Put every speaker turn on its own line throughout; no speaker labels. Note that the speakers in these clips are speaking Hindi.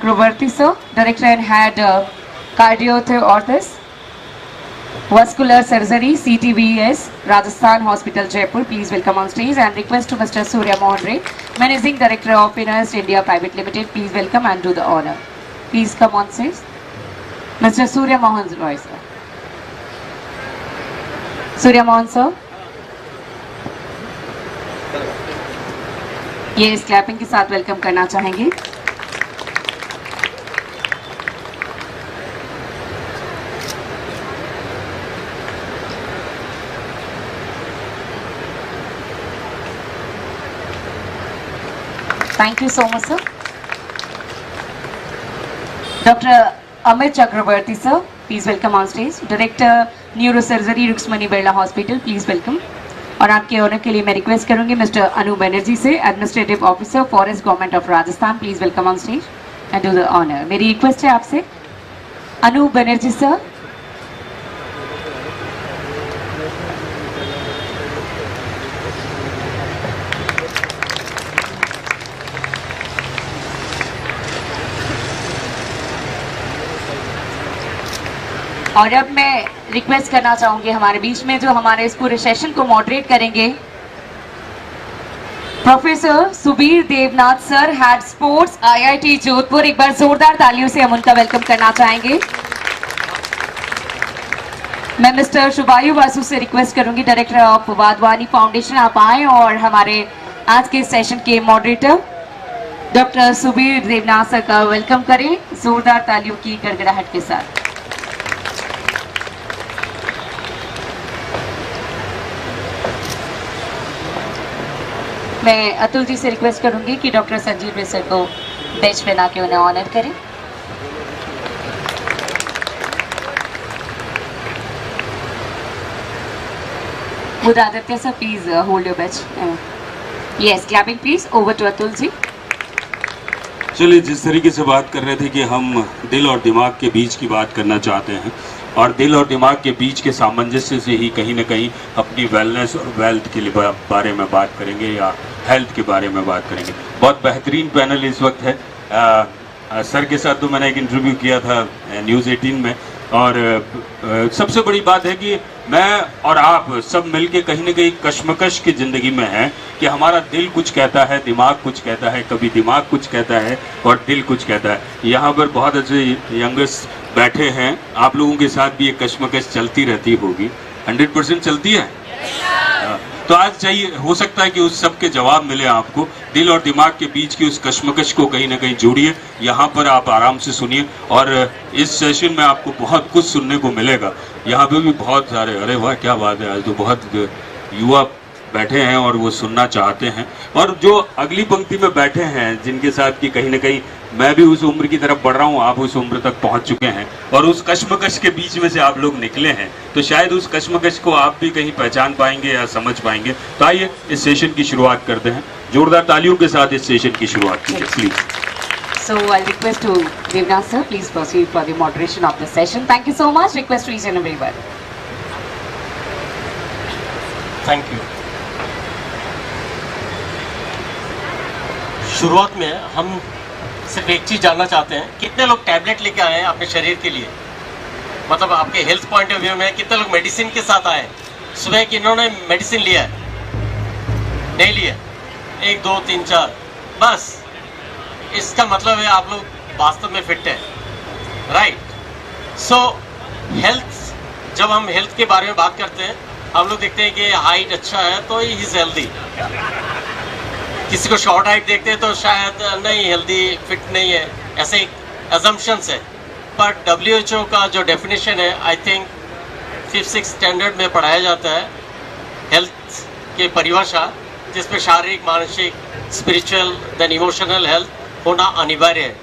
Chakrabarti sir, Director and Head Cardiothoracic Vascular Surgery CTVS Rajasthan Hospital Jaipur, please welcome on stage, and request to Mr. Surya Mohan Ray, Managing Director of Finance India Private Limited, please welcome and do the honor. Please come on stage. Mr. Surya Mohan Roy sir. Surya Mohan sir. ये इस क्लैपिंग के साथ वेलकम करना चाहेंगे. Thank you so much sir. Doctor Amit Chakraborty sir, please welcome on stage. Director neurosurgery Rukmani Birla hospital, please welcome. और आपके ऑनर के लिए मैं रिक्वेस्ट करूंगी मिस्टर अनु बनर्जी से, administrative officer forest government of Rajasthan, please welcome on stage and do the honour. मेरी रिक्वेस्ट है आपसे, अनु बनर्जी सर. और अब मैं रिक्वेस्ट करना चाहूंगी हमारे बीच में जो हमारे इस पूरे सेशन को मॉडरेट करेंगे, professor Subir Debnath sir, head sports IIT Jodhpur. एक बार जोरदार तालियों से हम उनका वेलकम करना चाहेंगे. मैं मिस्टर शुभायु वासु से रिक्वेस्ट करूंगी, डायरेक्टर ऑफ वाधवानी फाउंडेशन, आप आए और हमारे आज के सेशन के moderator doctor Subir Debnath sir का वेलकम करें जोरदार तालियों की गड़गड़ाहट के साथ. मैं अतुल जी से रिक्वेस्ट करूंगी कि डॉक्टर संजीव सर को बेंच पे ना के उन्हें ऑनर करें. Budh Aditya sir, please hold your bench. Yes, clapping please. Over to Atul ji.
चलिए, जिस तरीके से बात कर रहे थे कि हम दिल और दिमाग के बीच की बात करना चाहते हैं और दिल और दिमाग के बीच के सामंजस्य से ही कहीं ना कहीं अपनी वेलनेस और वेल्थ के बारे में बात करेंगे या हेल्थ के बारे में बात करेंगे. बहुत बेहतरीन पैनल इस वक्त है. सर के साथ तो मैंने एक इंटरव्यू किया था न्यूज़ 18 में, और सबसे बड़ी बात है कि मैं और आप सब मिलके कहीं ना कहीं कश्मकश की ज़िंदगी में हैं कि हमारा दिल कुछ कहता है, दिमाग कुछ कहता है, कभी दिमाग कुछ कहता है और दिल कुछ कहता है. यहाँ पर बहुत अच्छे यंगर्स बैठे हैं, आप लोगों के साथ भी ये कश्मकश चलती रहती होगी. 100% चलती है. तो आज चाहिए, हो सकता है कि उस सब के जवाब मिले आपको. दिल और दिमाग के बीच की उस कश्मकश को कहीं ना कहीं जोड़िए. यहाँ पर आप आराम से सुनिए और इस सेशन में आपको बहुत कुछ सुनने को मिलेगा. यहाँ पे भी बहुत सारे, अरे वाह क्या बात है, आज तो बहुत युवा बैठे हैं और वो सुनना चाहते हैं. और जो अगली पंक्ति में बैठे हैं जिनके साथ कि कहीं ना कहीं मैं भी उस उम्र की तरफ बढ़ रहा हूँ, आप उस उम्र तक पहुँच चुके हैं और उस कश्मकश के बीच में से आप लोग निकले हैं, तो शायद उस कश्मकश को आप भी कहीं पहचान पाएंगे या समझ पाएंगे. तो आइए इस सेशन की शुरुआत करते हैं. जोरदार तालियों के साथ इस सेशन की शुरुआत कीजिए please.
So I'll request to Devnath sir, please proceed for the moderation of the session. Thank you so much. Request to each and everyone.
Thank you. शुरुआत में हम सिर्फ एक चीज जानना चाहते हैं, कितने लोग टैबलेट लेके आए हैं अपने शरीर के लिए, मतलब आपके हेल्थ पॉइंट ऑफ व्यू में कितने लोग मेडिसिन के साथ आए. सुबह कि इन्होंने मेडिसिन लिया है, नहीं लिया, 1 2 3 4 बस. इसका मतलब है आप लोग वास्तव में फिट है, राइट. सो हेल्थ, जब हम हेल्थ के बारे में बात करते हैं, हम लोग देखते हैं कि हाइट अच्छा है तो ही इज हेल्दी. किसी को शॉर्ट हाइट देखते हैं तो शायद नहीं, हेल्दी, फिट नहीं है, ऐसे अजम्पशंस है. पर WHO का जो डेफिनेशन है, आई थिंक 5th-6th स्टैंडर्ड में पढ़ाया जाता है हेल्थ के परिभाषा, जिसमें शारीरिक, मानसिक, स्पिरिचुअल देन इमोशनल हेल्थ होना अनिवार्य है.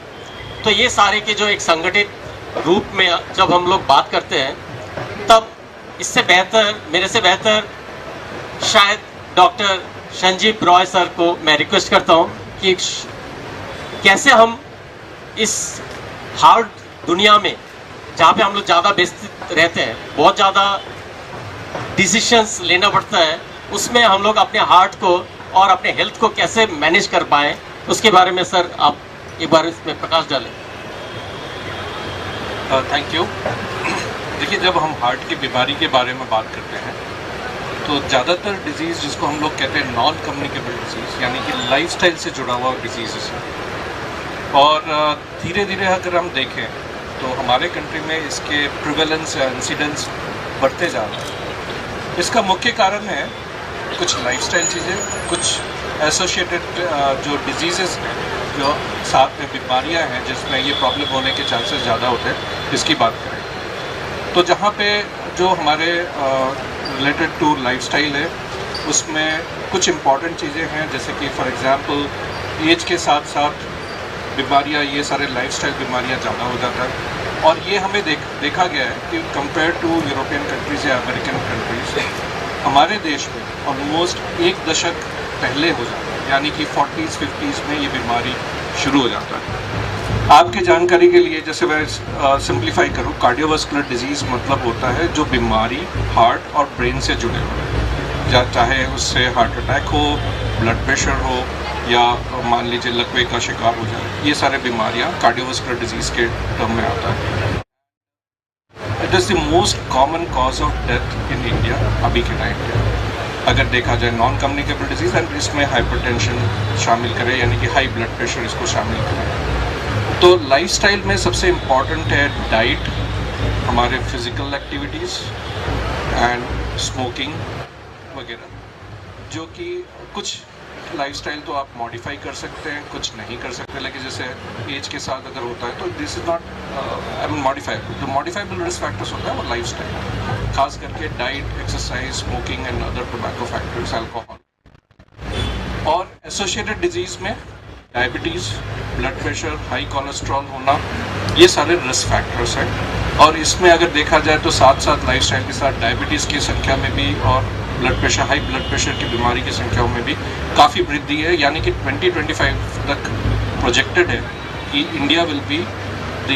तो ये सारे के जो एक संगठित रूप में जब हम लोग बात करते हैं, तब इससे बेहतर, मेरे से बेहतर शायद डॉक्टर संजीव रॉय सर को मैं रिक्वेस्ट करता हूं कि कैसे हम इस हार्ड दुनिया में, जहाँ पे हम लोग ज़्यादा व्यस्त रहते हैं, बहुत ज़्यादा डिसीशंस लेना पड़ता है, उसमें हम लोग अपने हार्ट को और अपने हेल्थ को कैसे मैनेज कर पाएँ, उसके बारे में सर आप एक बार इसमें प्रकाश डालें.
Thank you. देखिए, जब हम हार्ट की बीमारी के बारे में बात करते हैं तो ज़्यादातर डिजीज़ जिसको हम लोग कहते हैं नॉन कम्युनिकेबल डिजीज़, यानी कि लाइफस्टाइल से जुड़ा हुआ डिजीज़ है। और धीरे धीरे अगर हम देखें तो हमारे कंट्री में इसके प्रिवेलेंस या इंसिडेंस बढ़ते जा रहे हैं। इसका मुख्य कारण है कुछ लाइफस्टाइल चीज़ें, कुछ एसोसिएटेड जो डिजीज़ेस जो साथ में बीमारियां हैं जिसमें ये प्रॉब्लम होने के चांसेस ज़्यादा होते हैं, इसकी बात करें तो जहाँ पे जो हमारे रिलेटेड टू लाइफस्टाइल है उसमें कुछ इम्पॉर्टेंट चीज़ें हैं, जैसे कि फॉर एग्जांपल एज के साथ साथ बीमारियां, ये सारे लाइफस्टाइल बीमारियां ज़्यादा हो जाता है। और ये हमें देखा गया है कि कंपेयर टू यूरोपियन कंट्रीज़ या अमेरिकन कंट्रीज़, हमारे देश में ऑलमोस्ट एक दशक पहले हो जाता है, यानी कि 40s 50s में ये बीमारी शुरू हो जाता है। आपकी जानकारी के लिए जैसे मैं सिंप्लीफाई करूँ, कार्डियोवास्कुलर डिजीज़ मतलब होता है जो बीमारी हार्ट और ब्रेन से जुड़े हुए हैं, चाहे उससे हार्ट अटैक हो, ब्लड प्रेशर हो या मान लीजिए लकवे का शिकार हो जाए, ये सारे बीमारियां कार्डियोवास्कुलर डिजीज़ के टर्म में आता है। It is the most common cause of death in India अभी के टाइम पे, अगर देखा जाए नॉन कम्युनिकेबल डिजीज़, एंड इसमें हाइपरटेंशन शामिल करें, यानी कि हाई ब्लड प्रेशर इसको शामिल करें। तो लाइफस्टाइल में सबसे इम्पॉर्टेंट है डाइट, हमारे फिज़िकल एक्टिविटीज़ एंड स्मोकिंग वगैरह, जो कि कुछ लाइफस्टाइल तो आप मॉडिफाई कर सकते हैं, कुछ नहीं कर सकते, लेकिन जैसे एज के साथ अगर होता है तो this is not I mean modifiable. जो मॉडिफाइबल रिस्क फैक्टर्स होता है वो लाइफस्टाइल, खास करके diet, exercise, smoking and other tobacco factors, alcohol. और एसोसिएटेड डिजीज़ में diabetes, blood pressure, high cholesterol होना, ये सारे रिस्क फैक्टर्स हैं। और इसमें अगर देखा जाए तो साथ साथ लाइफस्टाइल के साथ डायबिटीज़ की संख्या में भी और blood pressure, high blood pressure की बीमारी की संख्याओं में भी काफ़ी वृद्धि है, यानी कि 2025 तक प्रोजेक्टेड है कि India will be the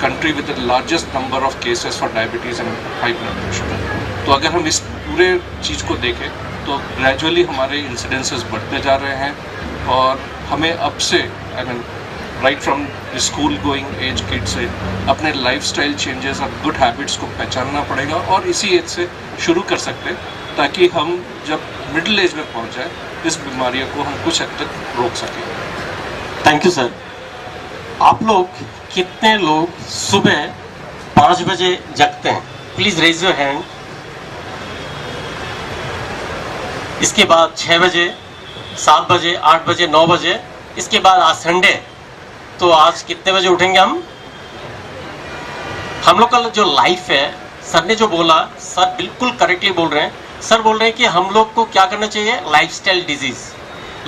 country with the largest number of cases for diabetes and high blood pressure. तो अगर हम इस पूरे चीज़ को देखें तो ग्रेजुअली हमारे इंसिडेंसेस बढ़ते जा रहे हैं और हमें अब से I mean right from school going age kid से अपने लाइफस्टाइल चेंजेस और गुड हैबिट्स को पहचानना पड़ेगा और इसी एज से शुरू कर सकते हैं, ताकि हम जब मिडिल एज में पहुंच जाए इस बीमारियों को हम कुछ हद तक रोक सकें।
Thank you sir. आप लोग कितने लोग सुबह 5 बजे जगते हैं? Please raise your hand. इसके बाद 6 बजे, 7 बजे, 8 बजे, 9 बजे, इसके बाद आज संडे, तो आज कितने बजे उठेंगे हम? हम लोग का जो लाइफ है, सर ने जो बोला, सर बिल्कुल करेक्टली बोल रहे हैं। सर बोल रहे हैं कि हम लोग को क्या करना चाहिए? लाइफस्टाइल डिजीज,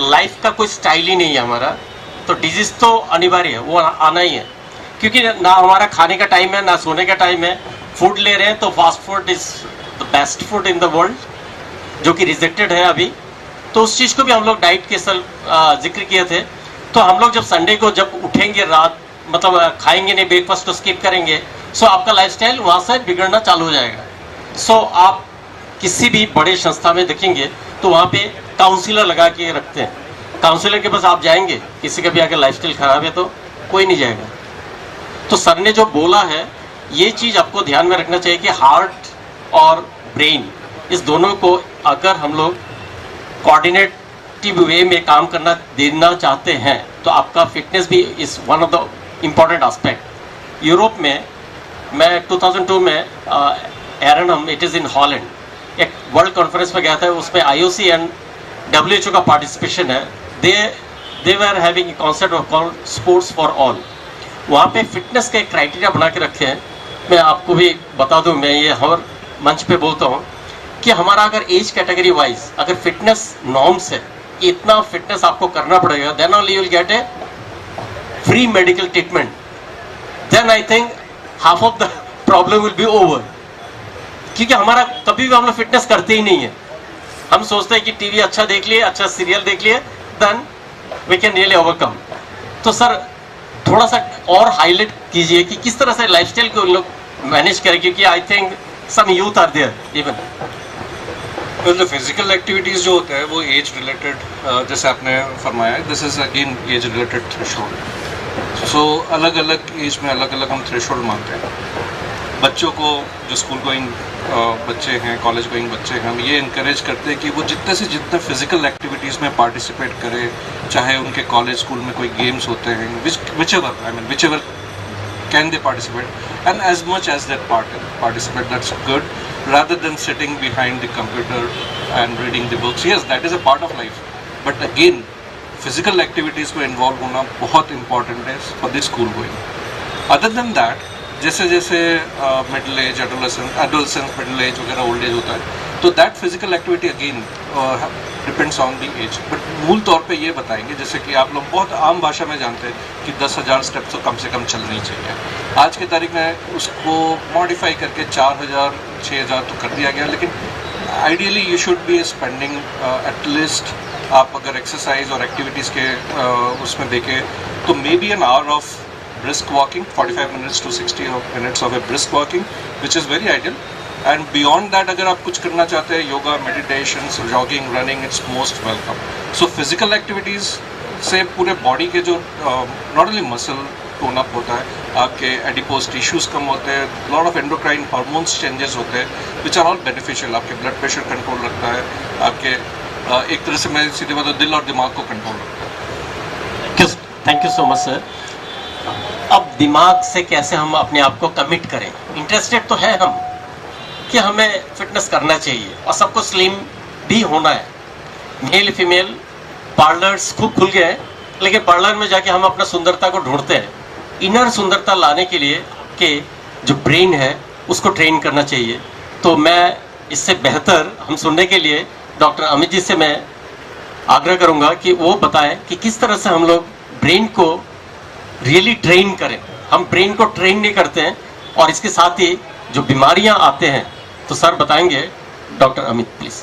लाइफ का कोई स्टाइल ही नहीं है हमारा, तो डिजीज तो अनिवार्य है, वो आना ही है, क्योंकि ना हमारा खाने का टाइम है ना सोने का टाइम है। फूड ले रहे हैं तो fast food is the best food in the world, जो कि रिजेक्टेड है अभी। तो उस चीज़ को भी हम लोग डाइट के सर जिक्र किए थे। तो हम लोग जब संडे को जब उठेंगे रात, मतलब खाएंगे नहीं, ब्रेकफास्ट तो स्किप करेंगे, सो आपका लाइफस्टाइल वहाँ से बिगड़ना चालू हो जाएगा। सो आप किसी भी बड़े संस्था में देखेंगे तो वहाँ पे काउंसलर लगा के रखते हैं। काउंसलर के पास आप जाएंगे, किसी का भी अगर लाइफस्टाइल खराब है तो कोई नहीं जाएगा। तो सर ने जो बोला है, ये चीज़ आपको ध्यान में रखना चाहिए कि हार्ट और ब्रेन, इस दोनों को अगर हम लोग कोऑर्डिनेटिव वे में काम करना देना चाहते हैं तो आपका फिटनेस भी is one of the important aspect. Europe में मैं 2002 में Arnhem, it is in Holland, एक वर्ल्ड कॉन्फ्रेंस में गया था। उसमें IOC एंड WHO का पार्टिसिपेशन है। They were having a concept of called sports for all. वहाँ पे फिटनेस के क्राइटेरिया बना के रखे हैं। मैं आपको भी बता दूं, मैं ये हर मंच पे बोलता हूँ कि हमारा अगर एज कैटेगरी वाइज अगर फिटनेस नॉर्म्स है, इतना फिटनेस आपको करना पड़ेगा, then only you will get a free medical treatment, then I think half of the problem will be over. क्योंकि हमारा कभी भी हम लोग फिटनेस करते ही नहीं है। हम सोचते हैं कि टीवी अच्छा देख लिए, अच्छा सीरियल देख लिए, then we can really overcome. तो सर थोड़ा सा और हाईलाइट कीजिए कि किस तरह से लाइफस्टाइल को लोग मैनेज करें, क्योंकि I think some youth are there even.
तो फिजिकल एक्टिविटीज़ जो होता है वो एज रिलेटेड, जैसे आपने फरमाया, this is again age related threshold. So अलग अलग एज में अलग अलग हम थ्रेशोल्ड मानते हैं। बच्चों को जो स्कूल गोइंग बच्चे हैं, कॉलेज गोइंग बच्चे हैं, हम ये इनकरेज करते हैं कि वो जितने से जितने फिजिकल एक्टिविटीज़ में पार्टिसिपेट करें, चाहे उनके कॉलेज स्कूल में कोई गेम्स होते हैं, which ever can they participate, and as much as that participate, that's good, rather than sitting behind the computer and reading the books. Yes, that is a part of life, but again physical activities में involve होना बहुत important है for the school going. Other than that, जैसे जैसे middle age, adolescence, middle age वगैरह old age होता है, तो that physical activity again depends on the age. But मूल तौर पे ये बताएंगे, जैसे कि आप लोग बहुत आम भाषा में जानते हैं कि 10,000 स्टेप्स तो कम से कम चलनी ही चाहिए। आज की तारीख में उसको मॉडिफाई करके 4,000 6,000 तो कर दिया गया, लेकिन ideally you should be spending at least, आप अगर एक्सरसाइज और एक्टिविटीज़ के उसमें देखें तो may be an hour of brisk walking, 45 minutes to 60 minutes of a brisk walking, which is very ideal. And beyond that, अगर आप कुछ करना चाहते हैं, yoga, meditation, jogging, running, it's most welcome. So physical activities से पूरे बॉडी के जो not only muscle tone up होता है, आपके एडिपोज टिश्यूज़ कम होते हैं, lot of endocrine hormones changes होते हैं, विच आर ऑल बेनिफिशियल। आपके ब्लड प्रेशर कंट्रोल रखता है, आपके एक तरह से मैं सीधे बात दिल और दिमाग को कंट्रोल रखता है।
Thank you so much sir. अब दिमाग से कैसे हम अपने आप को कमिट करें? इंटरेस्टेड तो है हम कि हमें फिटनेस करना चाहिए और सबको स्लिम भी होना है। मेल फीमेल पार्लर्स खूब खुल गए हैं, लेकिन पार्लर में जाके हम अपना सुंदरता को ढूंढते हैं। इनर सुंदरता लाने के लिए के जो ब्रेन है उसको ट्रेन करना चाहिए। तो मैं इससे बेहतर हम सुनने के लिए डॉक्टर अमित जी से मैं आग्रह करूंगा कि वो बताएं कि किस तरह से हम लोग ब्रेन को रियली ट्रेन करें। हम ब्रेन को ट्रेन नहीं करते हैं और इसके साथ ही जो बीमारियां आते हैं, तो सर बताएंगे। Doctor Amit please.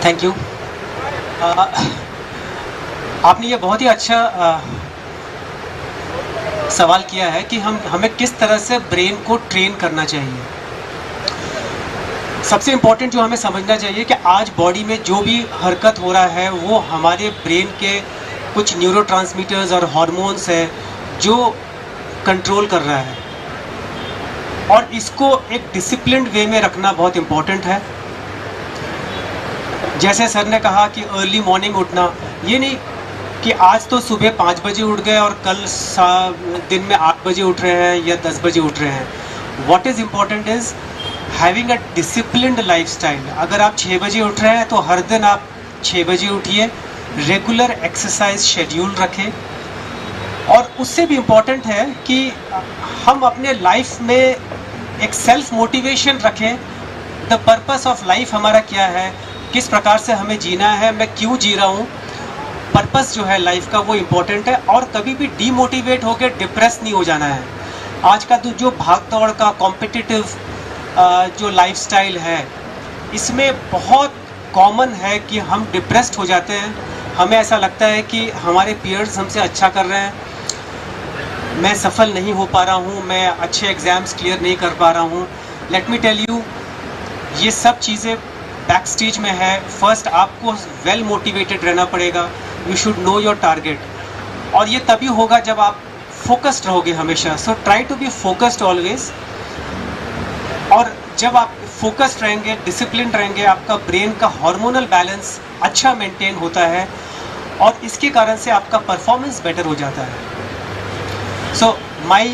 Thank you. आपने ये बहुत ही अच्छा सवाल किया है कि हमें किस तरह से ब्रेन को ट्रेन करना चाहिए। सबसे इम्पोर्टेंट जो हमें समझना चाहिए कि आज बॉडी में जो भी हरकत हो रहा है वो हमारे ब्रेन के कुछ न्यूरोट्रांसमीटर्स और हार्मोन्स है जो कंट्रोल कर रहा है, और इसको एक डिसिप्लिन्ड वे में रखना बहुत इम्पोर्टेंट है। जैसे सर ने कहा कि अर्ली मॉर्निंग उठना, ये नहीं कि आज तो सुबह 5 बजे उठ गए और कल दिन में 8 बजे उठ रहे हैं या 10 बजे उठ रहे हैं। What is important is having a disciplined lifestyle. अगर आप 6 बजे उठ रहे हैं तो हर दिन आप 6 बजे उठिए, रेगुलर एक्सरसाइज शेड्यूल रखें, और उससे भी इम्पॉर्टेंट है कि हम अपने लाइफ में एक सेल्फ मोटिवेशन रखें। द पर्पस ऑफ लाइफ हमारा क्या है, किस प्रकार से हमें जीना है, मैं क्यों जी रहा हूँ, पर्पस जो है लाइफ का वो इम्पोर्टेंट है। और कभी भी डीमोटिवेट होकर डिप्रेस नहीं हो जाना है। आज का जो भाग दौड़ का कॉम्पिटिटिव जो लाइफस्टाइल है, इसमें बहुत कॉमन है कि हम डिप्रेस्ड हो जाते हैं। हमें ऐसा लगता है कि हमारे पीयर्स हमसे अच्छा कर रहे हैं, मैं सफल नहीं हो पा रहा हूँ, मैं अच्छे एग्ज़ाम्स क्लियर नहीं कर पा रहा हूँ। लेट मी टेल यू, ये सब चीज़ें बैक स्टेज में है। फर्स्ट आपको वेल मोटिवेटेड रहना पड़ेगा। You should know your target, और ये तभी होगा जब आप फोकस्ड रहोगे हमेशा। So try to be focused always. और जब आप फोकस्ड रहेंगे, डिसिप्लिन रहेंगे, आपका ब्रेन का हार्मोनल बैलेंस अच्छा मेंटेन होता है, और इसके कारण से आपका परफॉर्मेंस बेटर हो जाता है। So my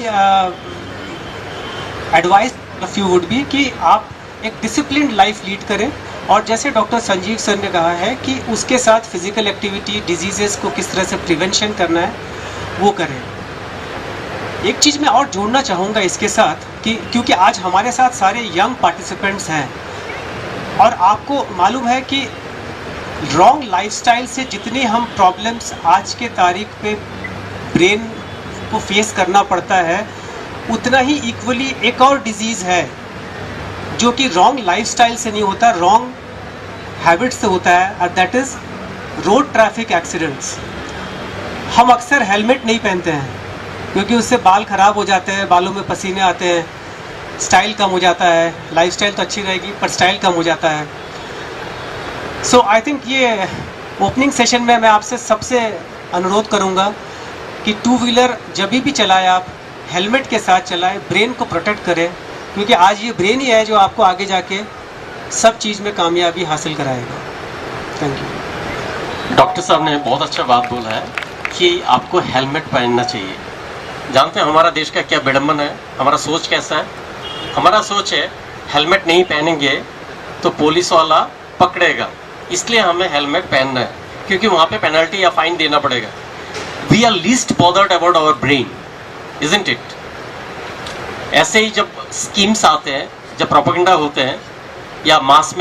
advice of you would be कि आप एक डिसिप्लिन्ड लाइफ लीड करें, और जैसे डॉक्टर संजीव सर ने कहा है कि उसके साथ फिजिकल एक्टिविटी, डिजीज़ेस को किस तरह से प्रिवेंशन करना है वो करें। एक चीज़ मैं और जोड़ना चाहूँगा इसके साथ कि क्योंकि आज हमारे साथ सारे यंग पार्टिसिपेंट्स हैं, और आपको मालूम है कि रॉन्ग लाइफस्टाइल से जितनी हम प्रॉब्लम्स आज के तारीख पे ब्रेन को फेस करना पड़ता है, उतना ही इक्वली एक और डिजीज़ है जो कि रॉन्ग लाइफस्टाइल से नहीं होता, रॉन्ग हैबिट से होता है, और that is road traffic accidents. हम अक्सर हेलमेट नहीं पहनते हैं क्योंकि उससे बाल ख़राब हो जाते हैं, बालों में पसीने आते हैं, स्टाइल कम हो जाता है। लाइफस्टाइल तो अच्छी रहेगी पर स्टाइल कम हो जाता है। सो आई थिंक ये ओपनिंग सेशन में मैं आपसे सबसे अनुरोध करूँगा कि टू व्हीलर जब भी चलाएं आप हेलमेट के साथ चलाएं, ब्रेन को प्रोटेक्ट करें, क्योंकि आज ये ब्रेन ही है जो आपको आगे जाके सब चीज़ में कामयाबी हासिल कराएगा। Thank you.
डॉक्टर साहब ने बहुत अच्छा बात बोला है कि आपको हेलमेट पहनना चाहिए। जानते हैं हमारा देश का क्या विडंबन है, हमारा सोच कैसा है? हमारा सोच है हेलमेट नहीं पहनेंगे तो पुलिस वाला पकड़ेगा, इसलिए हमें हेलमेट पहनना है, क्योंकि वहाँ पे पेनल्टी या फाइन देना पड़ेगा। We are least bothered about our brain, isn't it? ऐसे ही जब स्कीम्स आते हैं, जब प्रोपेगेंडा होते हैं या मास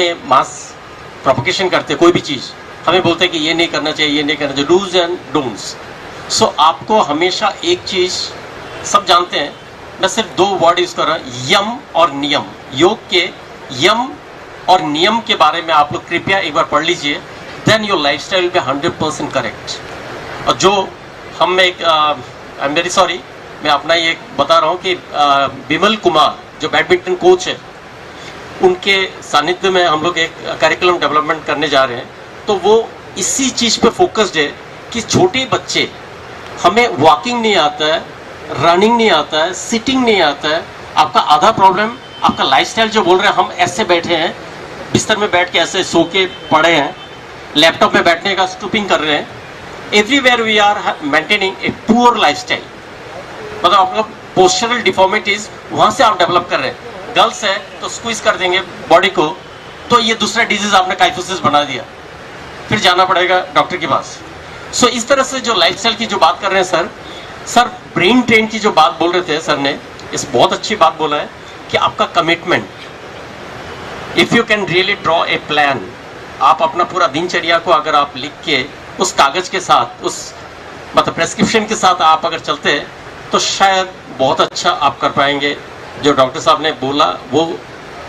प्रोपगेशन करते हैं कोई भी चीज़, हमें बोलते हैं कि ये नहीं करना चाहिए, ये नहीं करना चाहिए, डूज एंड डोंट्स। सो आपको हमेशा एक चीज़, सब जानते हैं, मैं सिर्फ 2 वर्ड यूज़ कर रहा हूँ, यम और नियम। योग के यम और नियम के बारे में आप लोग कृपया एक बार पढ़ लीजिए, then your life style will be 100% correct. और जो हम एक आई एम वेरी सॉरी, मैं अपना ये बता रहा हूँ कि बिमल कुमार जो बैडमिंटन कोच है, उनके सानिध्य में हम लोग एक करिकुलम डेवलपमेंट करने जा रहे हैं। तो वो इसी चीज़ पे फोकस्ड है कि छोटे बच्चे, हमें वॉकिंग नहीं आता है, रनिंग नहीं आता है, सिटिंग नहीं आता है। आपका आधा प्रॉब्लम आपका लाइफस्टाइल जो बोल रहे हैं, हम ऐसे बैठे हैं, बिस्तर में बैठ के ऐसे सो के पड़े हैं, लैपटॉप में बैठने का स्टूपिंग कर रहे हैं। Everywhere we are maintaining a poor lifestyle, मतलब आपका पोस्चरल डिफॉर्मिटीज वहाँ से आप डेवलप कर रहे हैं। गर्ल्स है तो स्क्वीज कर देंगे बॉडी को, तो ये दूसरा डिजीज आपने काइफोसिस बना दिया, फिर जाना पड़ेगा डॉक्टर के पास। सो इस तरह से जो लाइफस्टाइल की जो बात कर रहे हैं सर ब्रेन ट्रेन की जो बात बोल रहे थे सर ने, इस बहुत अच्छी बात बोला है कि आपका commitment, if you can really draw a plan, आप अपना पूरा दिनचर्या को अगर आप लिख के उस कागज के साथ, उस मतलब प्रेस्क्रिप्शन के साथ आप अगर चलते हैं, तो शायद बहुत अच्छा आप कर पाएंगे। जो डॉक्टर साहब ने बोला वो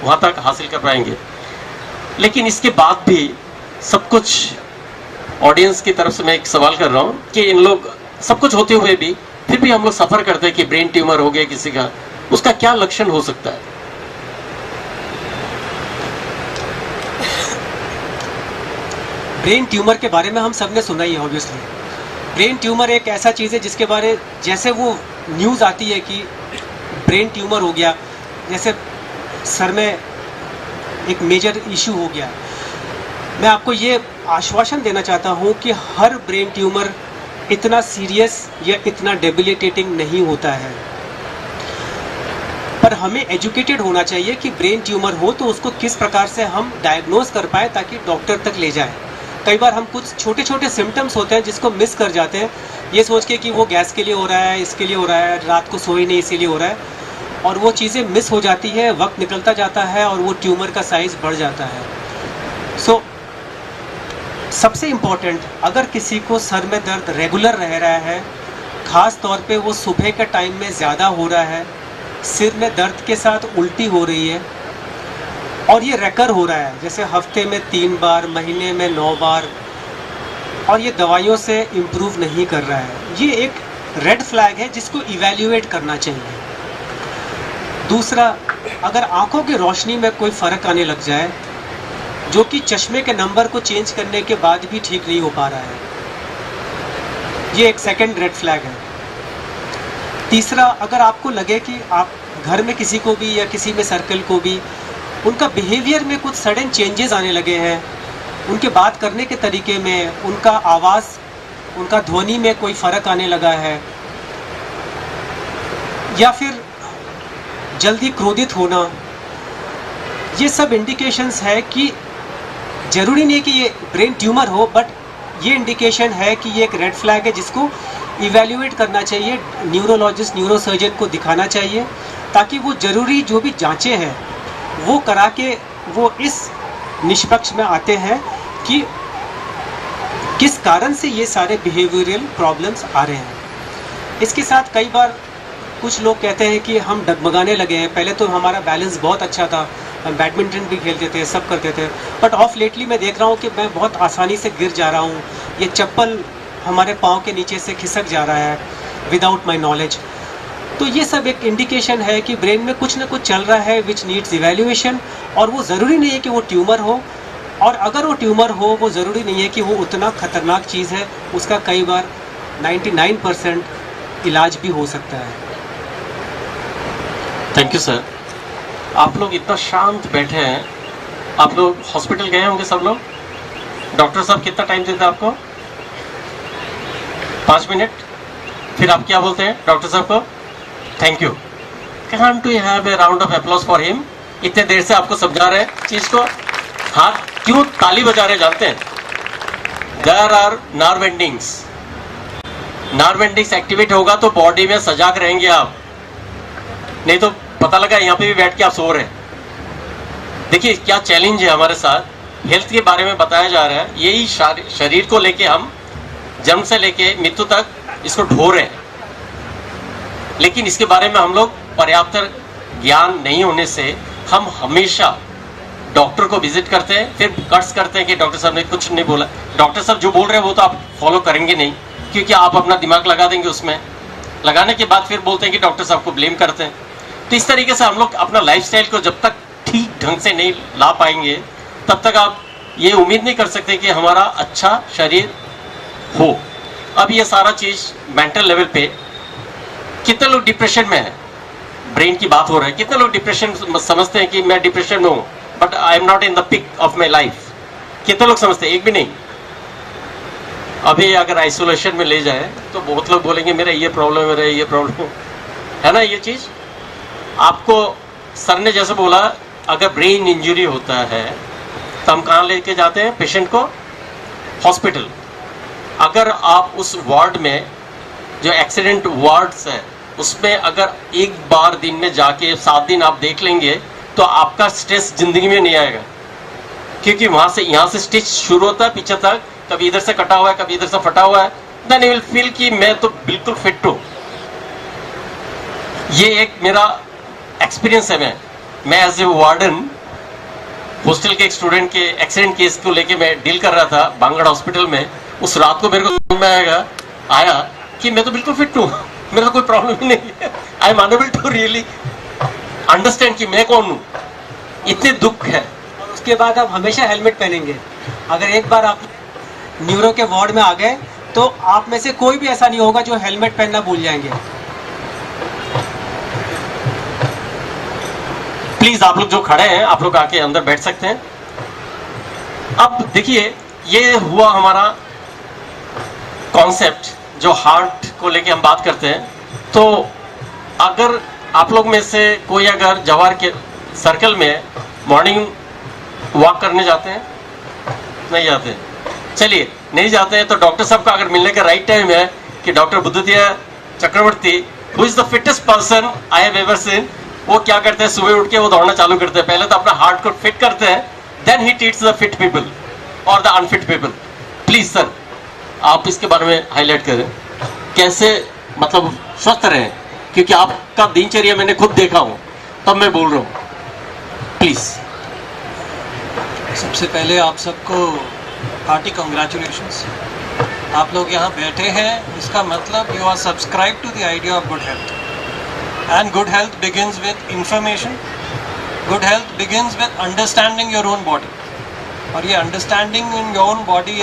वहाँ तक हासिल कर पाएंगे। लेकिन इसके बाद भी सब कुछ, ऑडियंस की तरफ से मैं एक सवाल कर रहा हूँ कि इन लोग सब कुछ होते हुए भी फिर भी हम लोग सफ़र करते हैं कि ब्रेन ट्यूमर हो गया किसी का, उसका क्या लक्षण हो सकता है?
ब्रेन ट्यूमर के बारे में हम सब ने सुना ही है ऑब्वियसली। ब्रेन ट्यूमर एक ऐसा चीज़ है जिसके बारे, जैसे वो न्यूज़ आती है कि ब्रेन ट्यूमर हो गया, जैसे सर में एक मेजर इशू हो गया, मैं आपको ये आश्वासन देना चाहता हूँ कि हर ब्रेन ट्यूमर इतना सीरियस या इतना डेबिलिटेटिंग नहीं होता है। पर हमें एजुकेटेड होना चाहिए कि ब्रेन ट्यूमर हो तो उसको किस प्रकार से हम डायग्नोज कर पाए ताकि डॉक्टर तक ले जाए। कई बार हम कुछ छोटे छोटे सिम्टम्स होते हैं जिसको मिस कर जाते हैं, ये सोच के कि वो गैस के लिए हो रहा है, इसके लिए हो रहा है, रात को सोई नहीं इसीलिए हो रहा है, और वो चीज़ें मिस हो जाती है, वक्त निकलता जाता है और वो ट्यूमर का साइज़ बढ़ जाता है। सो सबसे इम्पॉर्टेंट, अगर किसी को सर में दर्द रेगुलर रह रहा है, ख़ास तौर पे वो सुबह के टाइम में ज़्यादा हो रहा है, सिर में दर्द के साथ उल्टी हो रही है और ये रेकर हो रहा है, जैसे हफ्ते में 3 बार, महीने में 9 बार, और ये दवाइयों से इम्प्रूव नहीं कर रहा है, ये एक रेड फ्लैग है जिसको इवैल्यूएट करना चाहिए। दूसरा, अगर आंखों की रोशनी में कोई फ़र्क आने लग जाए जो कि चश्मे के नंबर को चेंज करने के बाद भी ठीक नहीं हो पा रहा है, ये एक सेकंड रेड फ्लैग है। तीसरा, अगर आपको लगे कि आप घर में किसी को भी या किसी में सर्कल को भी उनका बिहेवियर में कुछ सडन चेंजेस आने लगे हैं, उनके बात करने के तरीके में, उनका आवाज़, उनका ध्वनि में कोई फ़र्क आने लगा है, या फिर जल्दी क्रोधित होना, ये सब इंडिकेशंस है कि ज़रूरी नहीं कि ये ब्रेन ट्यूमर हो, बट ये इंडिकेशन है कि ये एक रेड फ्लैग है जिसको इवैल्यूएट करना चाहिए, न्यूरोलॉजिस्ट, न्यूरोसर्जन को दिखाना चाहिए, ताकि वो ज़रूरी जो भी जांचें हैं वो करा के वो इस निष्पक्ष में आते हैं कि किस कारण से ये सारे बिहेवियरल प्रॉब्लम्स आ रहे हैं। इसके साथ कई बार कुछ लोग कहते हैं कि हम डगमगाने लगे हैं, पहले तो हमारा बैलेंस बहुत अच्छा था, हम बैडमिंटन भी खेलते थे, सब करते थे, बट ऑफ लेटली मैं देख रहा हूँ कि मैं बहुत आसानी से गिर जा रहा हूँ, ये चप्पल हमारे पाँव के नीचे से खिसक जा रहा है विदाउट माई नॉलेज। तो ये सब एक इंडिकेशन है कि ब्रेन में कुछ ना कुछ चल रहा है विच नीड्स इवैल्यूएशन, और वो ज़रूरी नहीं है कि वो ट्यूमर हो, और अगर वो ट्यूमर हो वो ज़रूरी नहीं है कि वो उतना ख़तरनाक चीज़ है, उसका कई बार 99% इलाज भी हो सकता है।
Thank you sir. आप लोग इतना शांत बैठे हैं, आप लोग हॉस्पिटल गए होंगे सब लोग? डॉक्टर साहब कितना टाइम देते हैं आपको? 5 मिनट। फिर आप क्या बोलते हैं डॉक्टर साहब को? Thank you. Can't we have a round of applause for him? इतने देर से आपको समझा रहे हैं चीज को, हाथ क्यों ताली बजा रहे जानते हैं? There are nerve endings. Nerve endings activate होगा तो बॉडी में सजाग रहेंगे आप, नहीं तो पता लगा यहाँ पे भी बैठ के आप सो रहे हैं। देखिए क्या चैलेंज है हमारे साथ, हेल्थ के बारे में बताया जा रहा है। यही शरीर को लेके हम जन्म से लेके मृत्यु तक इसको ढो रहे हैं, लेकिन इसके बारे में हम लोग पर्याप्त ज्ञान नहीं होने से हम हमेशा डॉक्टर को विजिट करते हैं, फिर कर्ज करते हैं कि डॉक्टर साहब ने कुछ नहीं बोला। डॉक्टर साहब जो बोल रहे हैं वो तो आप फॉलो करेंगे नहीं, क्योंकि आप अपना दिमाग लगा देंगे उसमें, लगाने के बाद फिर बोलते हैं कि डॉक्टर साहब को ब्लेम करते हैं। तो इस तरीके से हम लोग अपना लाइफस्टाइल को जब तक ठीक ढंग से नहीं ला पाएंगे तब तक आप ये उम्मीद नहीं कर सकते कि हमारा अच्छा शरीर हो। अब ये सारा चीज मेंटल लेवल पे, कितने लोग डिप्रेशन में है, ब्रेन की बात हो रहा है, कितने लोग डिप्रेशन समझते हैं कि मैं डिप्रेशन में हूँ but I am not in the peak of my life? कितने लोग समझते हैं? एक भी नहीं। अभी अगर आइसोलेशन में ले जाए तो बहुत लोग बोलेंगे मेरा ये प्रॉब्लम है, मेरा ये प्रॉब्लम है ना। ये चीज आपको सर ने जैसे बोला, अगर ब्रेन इंजरी होता है तो हम कहाँ लेके जाते हैं पेशेंट को? हॉस्पिटल। अगर आप उस वार्ड में, जो एक्सीडेंट वार्ड्स है, उसमें अगर एक बार दिन में जाके 7 दिन आप देख लेंगे तो आपका स्ट्रेस जिंदगी में नहीं आएगा, क्योंकि वहां से यहाँ से स्टिच शुरू होता है पीछे तक, कभी इधर से कटा हुआ है, कभी इधर से फटा हुआ है। देन यू विल फील कि मैं तो बिल्कुल फिट हूं। ये एक मेरा एक्सपीरियंस है। मैं एज ए वार्डन हॉस्टल के एक स्टूडेंट के एक्सीडेंट केस को लेके मैं डील कर रहा था बांगड़ हॉस्पिटल में। उस रात को मेरे को समझ में आया कि मैं तो बिल्कुल फिट हूँ, मेरा कोई प्रॉब्लम ही नहीं है। I am unable to really understand कि मैं कौन हूँ। इतने दुख है।
उसके बाद आप हमेशा हेलमेट पहनेंगे। अगर एक बार आप न्यूरो के वार्ड में आ गए तो आप में से कोई भी ऐसा नहीं होगा जो हेलमेट पहनना भूल जाएंगे।
प्लीज आप लोग जो खड़े हैं आप लोग आके अंदर बैठ सकते हैं। अब देखिए ये हुआ हमारा कॉन्सेप्ट जो हार्ट को लेके हम बात करते हैं। तो अगर आप लोग में से कोई अगर जवाहर के सर्कल में मॉर्निंग वॉक करने जाते हैं? नहीं जाते? चलिए नहीं जाते हैं तो डॉक्टर साहब का अगर मिलने का राइट टाइम है कि doctor Buddhadev Chakraborty, who is the fittest person I have ever seen, वो क्या करते हैं? सुबह उठ के वो दौड़ना चालू करते हैं। पहले तो अपना हार्ट को फिट करते हैं, then he treats the fit people और the unfit people. Please sir आप इसके बारे में हाईलाइट करें, कैसे मतलब स्वस्थ रहें, क्योंकि आपका दिनचर्या मैंने खुद देखा हूं, तब मैं बोल रहा हूं। प्लीज।
सबसे पहले आप सबको हार्टी कॉन्ग्रेचुलेशंस। आप लोग यहाँ बैठे हैं, इसका मतलब you are subscribe to the idea of good health. And good health begins with information. Good health begins with understanding your own body. और ये understanding in your own body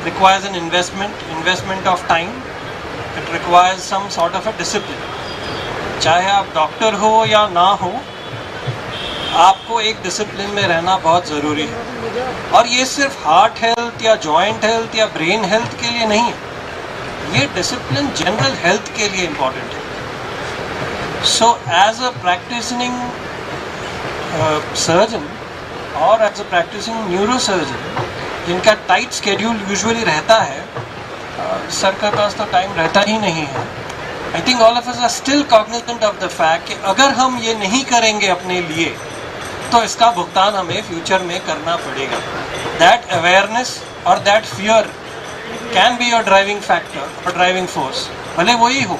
requires an investment of time. It requires some sort of a discipline. चाहे आप डॉक्टर हो या ना हो, आपको एक डिसिप्लिन में रहना बहुत ज़रूरी है। और ये सिर्फ हार्ट हेल्थ या जॉइंट हेल्थ या ब्रेन हेल्थ के लिए नहीं है, ये डिसिप्लिन जनरल हेल्थ के लिए इम्पॉर्टेंट है। So as a practicing surgeon or as a practicing neurosurgeon, जिनका टाइट स्केड्यूल यूजुअली रहता है, सर के पास तो टाइम रहता ही नहीं है। I think all of us are still cognizant of the fact कि अगर हम ये नहीं करेंगे अपने लिए तो इसका भुगतान हमें फ्यूचर में करना पड़ेगा। दैट अवेयरनेस और that fear can be your driving factor और ड्राइविंग फोर्स, भले वही हो,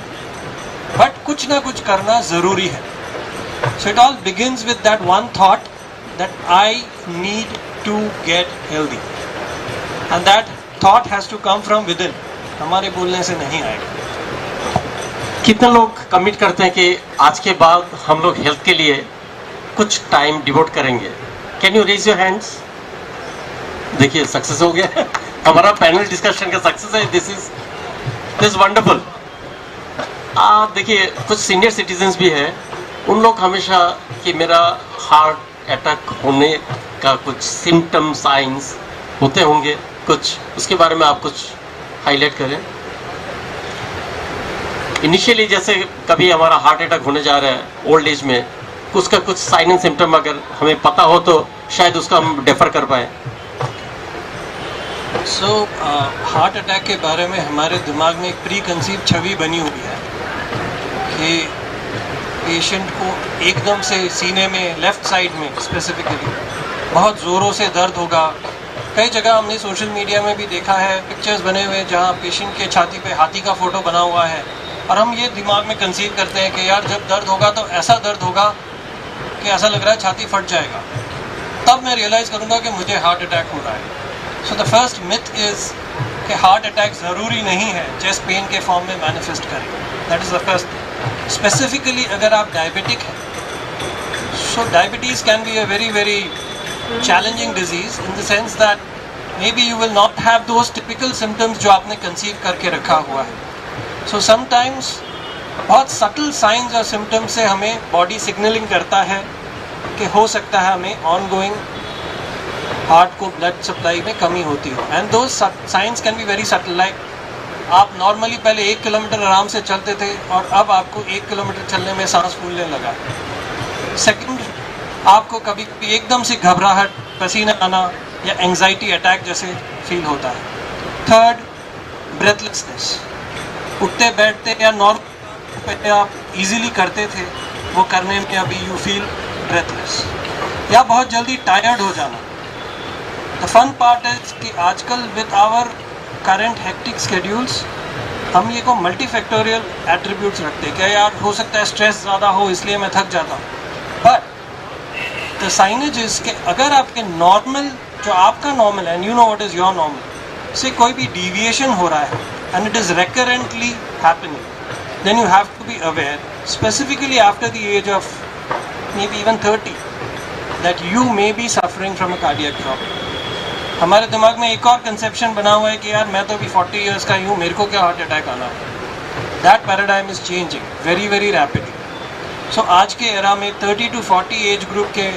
बट कुछ ना कुछ करना ज़रूरी है। So it all begins with that one thought that I need to get healthy, and that thought has to come from within, हमारे बोलने से नहीं आएगा।
कितने लोग कमिट करते हैं कि आज के बाद हम लोग हेल्थ के लिए कुछ टाइम डिवोट करेंगे? Can you raise your hands? देखिए सक्सेस हो गया हमारा पैनल डिस्कशन का सक्सेस है। This is this wonderful. देखिए कुछ सीनियर सिटीजन्स भी हैं, उन लोग हमेशा कि मेरा हार्ट अटैक होने का कुछ सिम्टम साइंस होते होंगे कुछ, उसके बारे में आप कुछ हाईलाइट करें। इनिशियली जैसे कभी हमारा हार्ट अटैक होने जा रहा है ओल्ड एज में, उसका कुछ साइन एंड सिम्टम अगर हमें पता हो तो शायद उसका हम डेफर कर पाए।
हार्ट अटैक के बारे में हमारे दिमाग में एक प्री कंसीव छवि बनी हुई है कि पेशेंट को एकदम से सीने में लेफ़्ट साइड में स्पेसिफिकली बहुत ज़ोरों से दर्द होगा। कई जगह हमने सोशल मीडिया में भी देखा है, पिक्चर्स बने हुए जहाँ पेशेंट के छाती पे हाथी का फ़ोटो बना हुआ है, और हम ये दिमाग में कंसीव करते हैं कि यार जब दर्द होगा तो ऐसा दर्द होगा कि ऐसा लग रहा है छाती फट जाएगा। तब मैं रियलाइज़ करूँगा कि मुझे हार्ट अटैक हो रहा है। So the first myth is कि हार्ट अटैक ज़रूरी नहीं है चेस्ट पेन के फॉर्म में मैनिफेस्ट करें। That is the first. Specifically अगर आप डायबिटिक हैं, so diabetes can be a very challenging disease in the sense that maybe you will not have those typical symptoms जो आपने conceive करके रखा हुआ है। So sometimes बहुत subtle signs और symptoms से हमें body signaling करता है कि हो सकता है हमें ongoing हार्ट को ब्लड सप्लाई में कमी होती हो। And those signs can be very subtle, like आप नॉर्मली पहले 1 किलोमीटर आराम से चलते थे और अब आपको 1 किलोमीटर चलने में सांस फूलने लगा। सेकंड, आपको कभी कभी एकदम से घबराहट, पसीना आना या एंजाइटी अटैक जैसे फील होता है। थर्ड, ब्रेथलेसनेस, उठते बैठते या नॉर्मल पहले आप इजीली करते थे वो करने में अभी यू फील ब्रेथलेस, या बहुत जल्दी टायर्ड हो जाना। द फन पार्ट इज कि आजकल with our current hectic schedules हम ये को मल्टीफैक्टोरियल एट्रीब्यूट्स रखते हैं। क्या यार हो सकता है स्ट्रेस ज़्यादा हो इसलिए मैं थक जाता हूँ, बट द साइनेज इज कि अगर आपके नॉर्मल जो आपका नॉर्मल है, you know what is your normal, से कोई भी डिविएशन हो रहा है and it is recurrently happening, then you have to be aware specifically after the age of maybe even 30 that you may be suffering from a cardiac problem. हमारे दिमाग में एक और कंसेप्शन बना हुआ है कि यार मैं तो अभी 40 ईयर्स का ही हूँ, मेरे को क्या हार्ट अटैक आना है। That paradigm is changing very rapidly. So आज के एरा में 30 to 40 एज ग्रुप के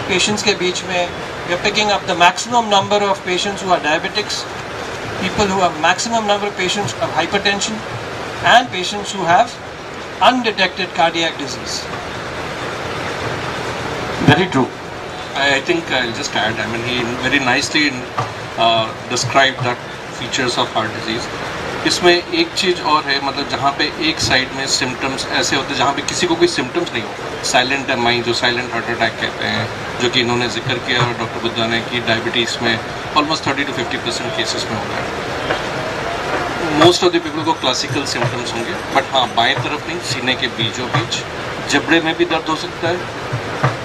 पेशेंट्स के बीच में we are picking up the maximum number of patients who are diabetics, people who have maximum number of patients who have hypertension and patients who have undetected cardiac disease.
Very true.
I think I'll just add, I mean, he very nicely described that features of heart disease. इसमें एक चीज़ और है, मतलब जहाँ पे एक साइड में सिम्टम्स ऐसे होते हैं जहाँ पे किसी को कोई सिम्टम्स नहीं हो, साइलेंट एमआई जो साइलेंट हार्ट अटैक कहते हैं, जो कि इन्होंने जिक्र किया और डॉक्टर बुद्धा ने कि डायबिटीज़ में ऑलमोस्ट 30 to 50% केसेस में होता है। मोस्ट ऑफ द पीपल को क्लासिकल सिम्टम्स होंगे, बट हाँ बाएं तरफ नहीं, सीने के बीचों बीच, जबड़े में भी दर्द हो सकता है,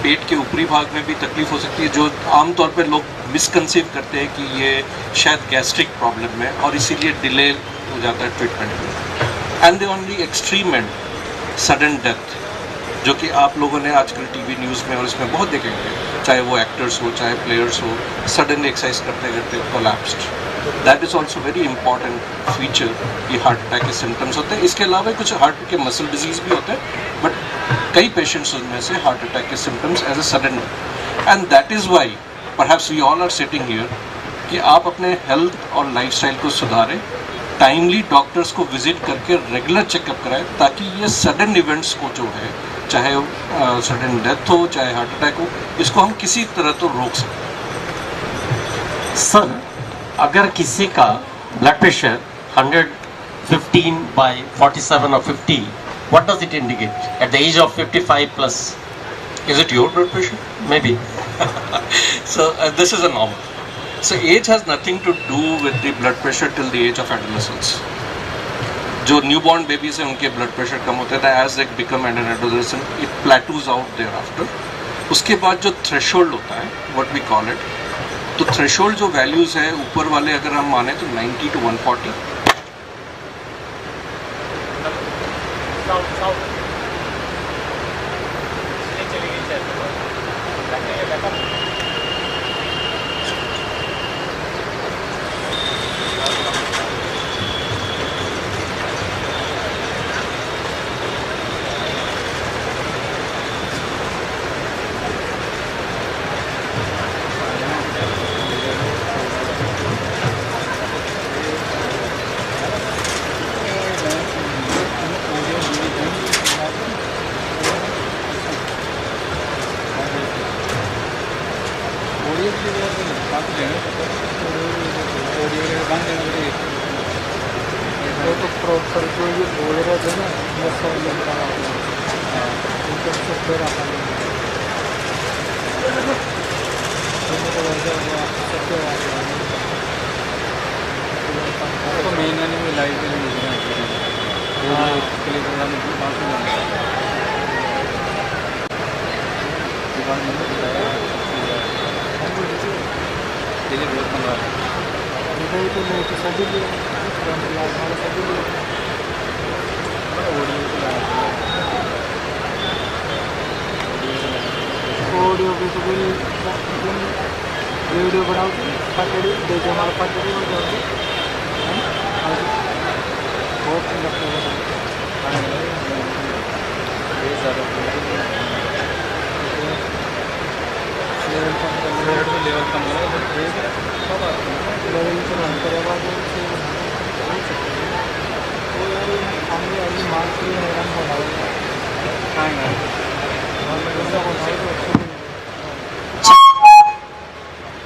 पेट के ऊपरी भाग में भी तकलीफ हो सकती है, जो आमतौर पे लोग मिसकंसीव करते हैं कि ये शायद गैस्ट्रिक प्रॉब्लम है और इसीलिए डिले हो जाता है ट्रीटमेंट में। And the only extreme and sudden death, जो कि आप लोगों ने आजकल टीवी न्यूज़ में और इसमें बहुत देखेंगे, चाहे वो एक्टर्स हो चाहे प्लेयर्स हो, सडनली एक्सरसाइज करते करते collapsed. That is also very important feature कि हार्ट अटैक के सिम्टम्स होते हैं। इसके अलावा कुछ हार्ट के मसल डिजीज़ भी होते हैं, बट कई पेशेंट्स उनमें से हार्ट अटैक के symptoms as a sudden, and that is why perhaps we all are sitting here कि आप अपने हेल्थ और लाइफस्टाइल को सुधारें, टाइमली डॉक्टर्स को विजिट करके रेगुलर चेकअप कराएं, ताकि ये सडन इवेंट्स को जो है, चाहे सडन डेथ हो चाहे हार्ट अटैक हो, इसको हम किसी तरह तो रोक सकें।
सर, अगर किसी का blood pressure 115 by 47 or 50, what does it indicate at the age of 55 plus? Is it your blood pressure? Maybe.
So this is a normal. So age has nothing to do with the blood pressure till the age of adolescence. जो न्यूबॉर्न बेबीज हैं उनके ब्लड प्रेशर कम होता है, as they become an adolescent it plateaus out thereafter. उसके बाद जो थ्रेशोल्ड होता है, व्हाट वी कॉल इट, तो थ्रेशोल्ड जो वैल्यूज है ऊपर वाले अगर हम माने तो 90 to 140,
वीडियो बनाओ पकड़ी देखो हमारा पकड़ी हो जाओगे बहुत लेवल कम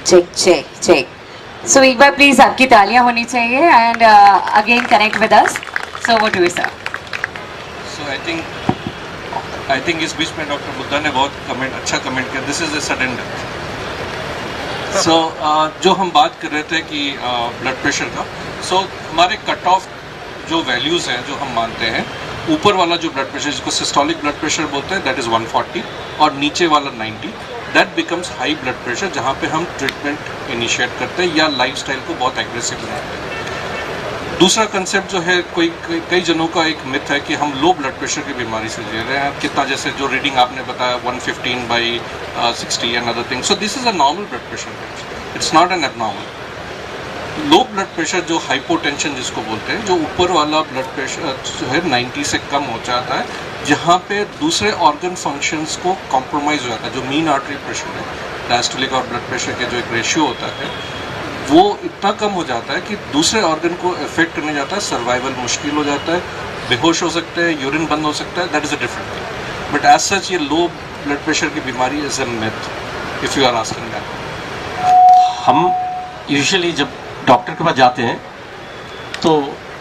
चेक चेक चेक सो एक बार प्लीज आपकी तालियां होनी चाहिए and again connect with us so what do you sir
so I think इस बीच में डॉक्टर बुद्धा ने बहुत अच्छा कमेंट किया, this is a sudden death. So जो हम बात कर रहे थे कि ब्लड प्रेशर का, सो हमारे कट ऑफ जो वैल्यूज़ हैं जो हम मानते हैं, ऊपर वाला जो ब्लड प्रेशर जिसको सिस्टोलिक ब्लड प्रेशर बोलते हैं दैट इज़ 140 और नीचे वाला 90, that becomes high blood pressure जहाँ पे हम ट्रीटमेंट इनिशिएट करते हैं या लाइफस्टाइल को बहुत एग्रेसिव बनाते हैं। दूसरा कंसेप्ट जो है कई जनों का एक मिथ है कि हम लो ब्लड प्रेशर की बीमारी से जी रहे हैं, कितना जैसे जो रीडिंग आपने बताया 115/60 and other thing, so this is a normal blood pressure, it's not an abnormal. Low blood pressure जो हाइपोटेंशन जिसको बोलते हैं, जो ऊपर वाला ब्लड प्रेशर जो है 90 से कम हो जाता है, जहाँ पे दूसरे ऑर्गन फंक्शंस को कॉम्प्रोमाइज़ हो जाता है। जो मीन आर्टरी प्रेशर है, डायस्टोलिक और ब्लड प्रेशर के जो एक रेशियो होता है वो इतना कम हो जाता है कि दूसरे ऑर्गन को इफेक्ट करने जाता है, सर्वाइवल मुश्किल हो जाता है, बेहोश हो सकते हैं, यूरिन बंद हो सकता है, that is a different thing. But as such ये लो ब्लड प्रेशर की बीमारी is a myth if you are asking that.
हम यूजुअली जब डॉक्टर के पास जाते हैं तो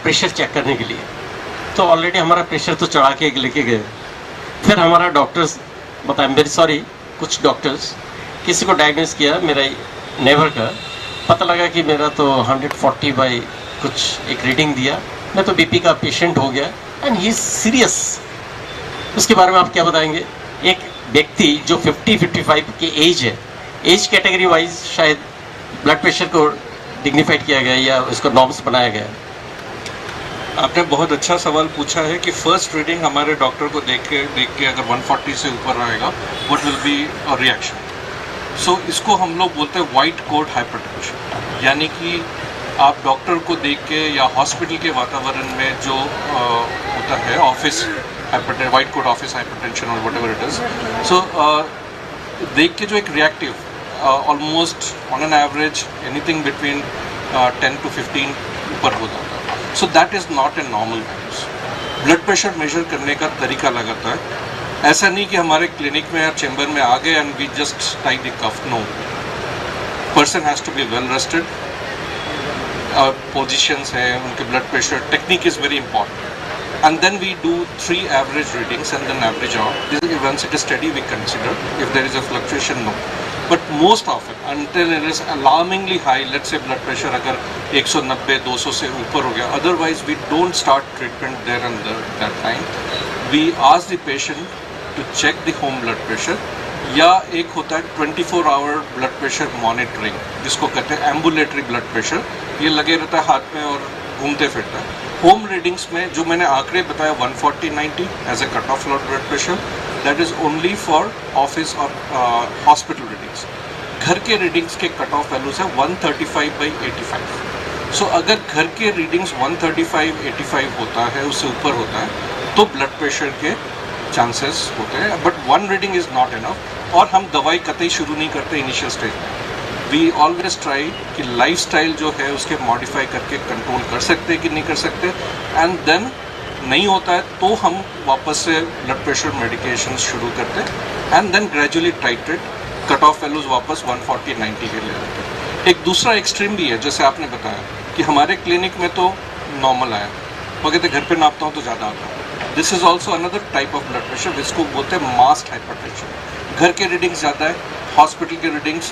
प्रेशर चेक करने के लिए, तो ऑलरेडी हमारा प्रेशर तो चढ़ा के लेके गए, फिर हमारा डॉक्टर्स बताए, वेरी सॉरी, कुछ डॉक्टर्स किसी को डायग्नोस किया, मेरा नेबर का पता लगा कि मेरा तो 140 बाई कुछ एक रीडिंग दिया, मैं तो बीपी का पेशेंट हो गया एंड ही इज सीरियस। उसके बारे में आप क्या बताएंगे? एक व्यक्ति जो 50-55 की एज है, एज कैटेगरी वाइज शायद ब्लड प्रेशर को डिग्निफाइड किया गया या उसको नॉर्म्स बनाया गया।
आपने बहुत अच्छा सवाल पूछा है कि फर्स्ट रीडिंग हमारे डॉक्टर को देख के अगर 140 से ऊपर रहेगा what will be a reaction. So इसको हम लोग बोलते हैं वाइट कोट हाइपरटेंशन, यानी कि आप डॉक्टर को देख के या हॉस्पिटल के वातावरण में जो होता है office hypertension, white coat office hypertension और व्हाटएवर इट इज, सो देख के जो एक reactive almost on an average anything between 10 to 15 ऊपर हो जाता है। So that is not a normal values. Blood pressure measure करने का तरीका लगाता है, ऐसा नहीं कि हमारे क्लिनिक में या चेंबर में आ गए and we just tie the cuff, no, person has to be well rested, positions है, उनके blood pressure technique is very important, and then we do 3 average readings and then average out. Once it is study we consider, if there is a fluctuation no, but most of it until it is alarmingly high, let's say blood pressure अगर 190-200 से ऊपर हो गया, otherwise we don't start treatment there and there at that time. We ask the patient to check the home blood pressure, या एक होता है 24-hour blood pressure monitoring जिसको कहते हैं ambulatory blood pressure, ये लगे रहता है हाथ में और घूमते फिरता है। होम रीडिंग्स में जो मैंने आंकड़े बताया 140-90 as a cut off blood pressure, that is only for office और हॉस्पिटल रीडिंग्स। घर के रीडिंग्स के कट ऑफ वैल्यूज है 135/85। सो अगर घर के रीडिंग्स 135/85 होता है, उससे ऊपर होता है, तो ब्लड प्रेशर के चांसेस होते हैं, but 1 reading is not enough. और हम दवाई कतई शुरू नहीं करते इनिशियल स्टेज में, वी ऑलवेज ट्राई कि लाइफस्टाइल जो है उसके मॉडिफाई करके कंट्रोल कर सकते हैं कि नहीं कर सकते, एंड देन नहीं होता है तो हम वापस से ब्लड प्रेशर मेडिकेशन शुरू करते हैं and then gradually titrate, cut off values वापस 140-90 के लिए आते हैं। एक दूसरा एक्सट्रीम भी है, जैसे आपने बताया कि हमारे क्लिनिक में तो नॉर्मल आया, वो कहते घर पे नापता हूँ तो ज़्यादा आता है, this is also another type of blood pressure जिसको बोलते हैं मास्ड हाइपरटेंशन। घर के रीडिंग्स ज़्यादा है, हॉस्पिटल के readings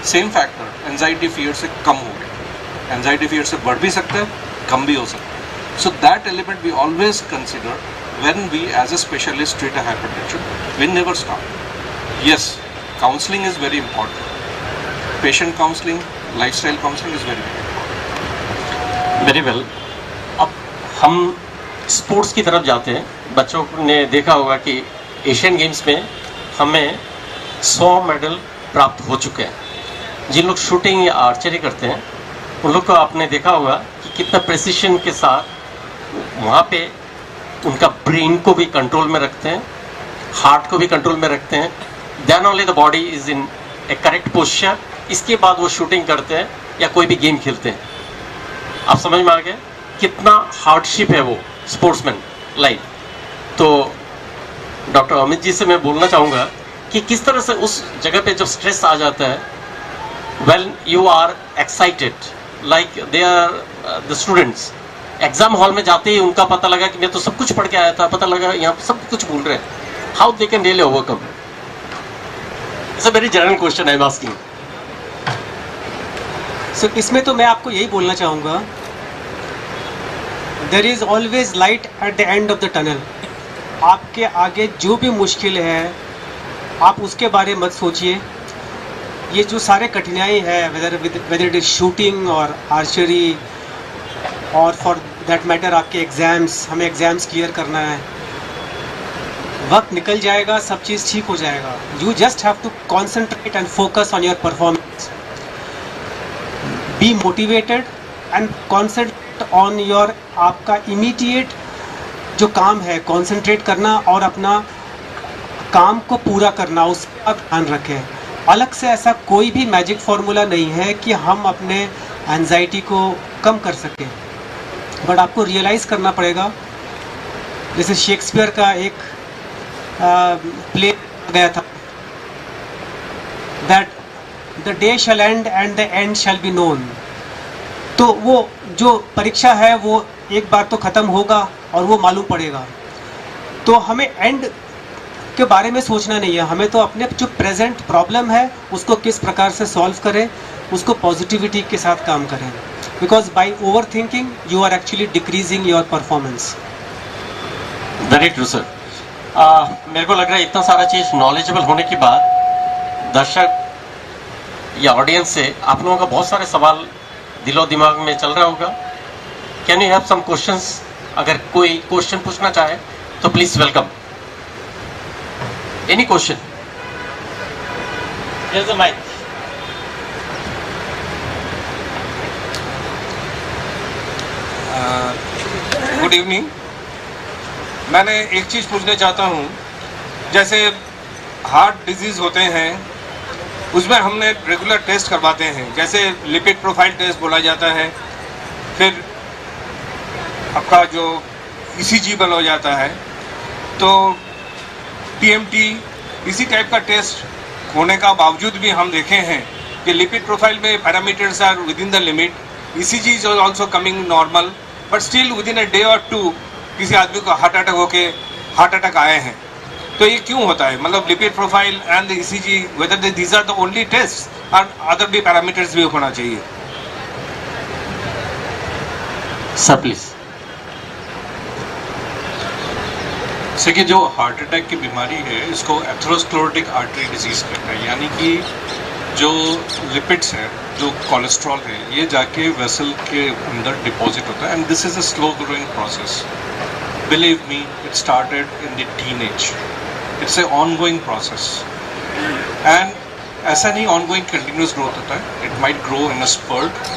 same factor anxiety fear से कम हो गए। एंजाइटी फियर से बढ़ भी सकता है, कम भी हो सकता है। So that element we always consider when we as a specialist treat a hypertension. We never stop. Yes, counselling is very important. Patient counselling, lifestyle counselling is
very well. अब हम स्पोर्ट्स की तरफ जाते हैं। बच्चों ने देखा होगा कि एशियन गेम्स में हमें 100 मेडल प्राप्त हो चुके हैं। जिन लोग शूटिंग या आर्चरी करते हैं उन लोग को आपने देखा होगा कि कितना प्रेसिशन के साथ वहाँ पे उनका ब्रेन को भी कंट्रोल में रखते हैं, हार्ट को भी कंट्रोल में रखते हैं। Then only the body is in a correct posture. इसके बाद वो शूटिंग करते हैं या कोई भी गेम खेलते हैं। आप समझ में आ गए कितना हार्डशिप है वो स्पोर्ट्समैन लाइफ। तो डॉक्टर अमित जी से मैं बोलना चाहूँगा कि किस तरह से उस जगह पे जब स्ट्रेस आ जाता है, well you are excited like they are the students, exam hall में जाते ही उनका पता लगा कि मैं तो सब कुछ पढ़ के आया था, पता लगा यहाँ सब कुछ भूल रहे हैं, how they can really overcome? It's a very general question I am asking.
So इसमें तो मैं आपको यही बोलना चाहूँगा, there is always light at the end of the tunnel. आपके आगे जो भी मुश्किल है आप उसके बारे में मत सोचिए। ये जो सारे कठिनाई है, वेदर इट इज शूटिंग और आर्चरी और फॉर दैट मैटर आपके एग्ज़ाम्स, हमें एग्ज़ाम्स क्लियर करना है, वक्त निकल जाएगा, सब चीज़ ठीक हो जाएगा। You just have to concentrate and focus on your performance, be motivated and concentrate on your आपका इमीडिएट जो काम है, कॉन्सेंट्रेट करना और अपना काम को पूरा करना, उसका ध्यान रखें। अलग से ऐसा कोई भी मैजिक फार्मूला नहीं है कि हम अपने एंजाइटी को कम कर सकें, बट आपको रियलाइज़ करना पड़ेगा। जैसे शेक्सपियर का एक प्ले गया था, that the day shell and and the and shall be known. तो वो जो परीक्षा है वो एक बार तो ख़त्म होगा और वो मालूम पड़ेगा। तो हमें एंड के बारे में सोचना नहीं है, हमें तो अपने जो प्रेजेंट प्रॉब्लम है उसको किस प्रकार से सॉल्व करें, उसको पॉजिटिविटी के साथ काम करें, because by overthinking you are actually decreasing your performance.
Very true sir. मेरे को लग रहा है इतना सारा चीज़ नॉलेजेबल होने के बाद दर्शक या ऑडियंस से आप लोगों का बहुत सारे सवाल दिलो दिमाग में चल रहा होगा। Can you have some questions? अगर कोई क्वेश्चन पूछना चाहे तो please welcome. Any question? Here the mic.
Good evening. मैंने एक चीज़ पूछना चाहता हूँ, जैसे हार्ट डिजीज़ होते हैं उसमें हमने रेगुलर टेस्ट करवाते हैं, जैसे लिपिड प्रोफाइल टेस्ट बोला जाता है, फिर आपका जो ECG बन हो जाता है, तो TMT इसी टाइप का टेस्ट होने का बावजूद भी हम देखे हैं कि लिपिड प्रोफाइल में parameters are within the limit, ECG is also coming normal, but still within a day और टू किसी आदमी को हार्ट अटैक आए हैं। तो ये क्यों होता है? मतलब lipid profile and ECG, whether these are the only test और अदर भी पैरामीटर्स भी होना चाहिए?
Sir please.
देखिए, जो हार्ट अटैक की बीमारी है इसको एथेरोस्क्लेरोटिक आर्टरी डिजीज कहते हैं, यानी कि जो लिपिड्स है, जो कोलेस्ट्रॉल है, ये जाके वेसल के अंदर डिपॉजिट होता है, and this is a slow growing process. Believe me, it started in the teenage, it's a ongoing process, and ऐसा नहीं ऑनगोइंग कंटिन्यूस ग्रोथ होता है। It might grow in a spurt,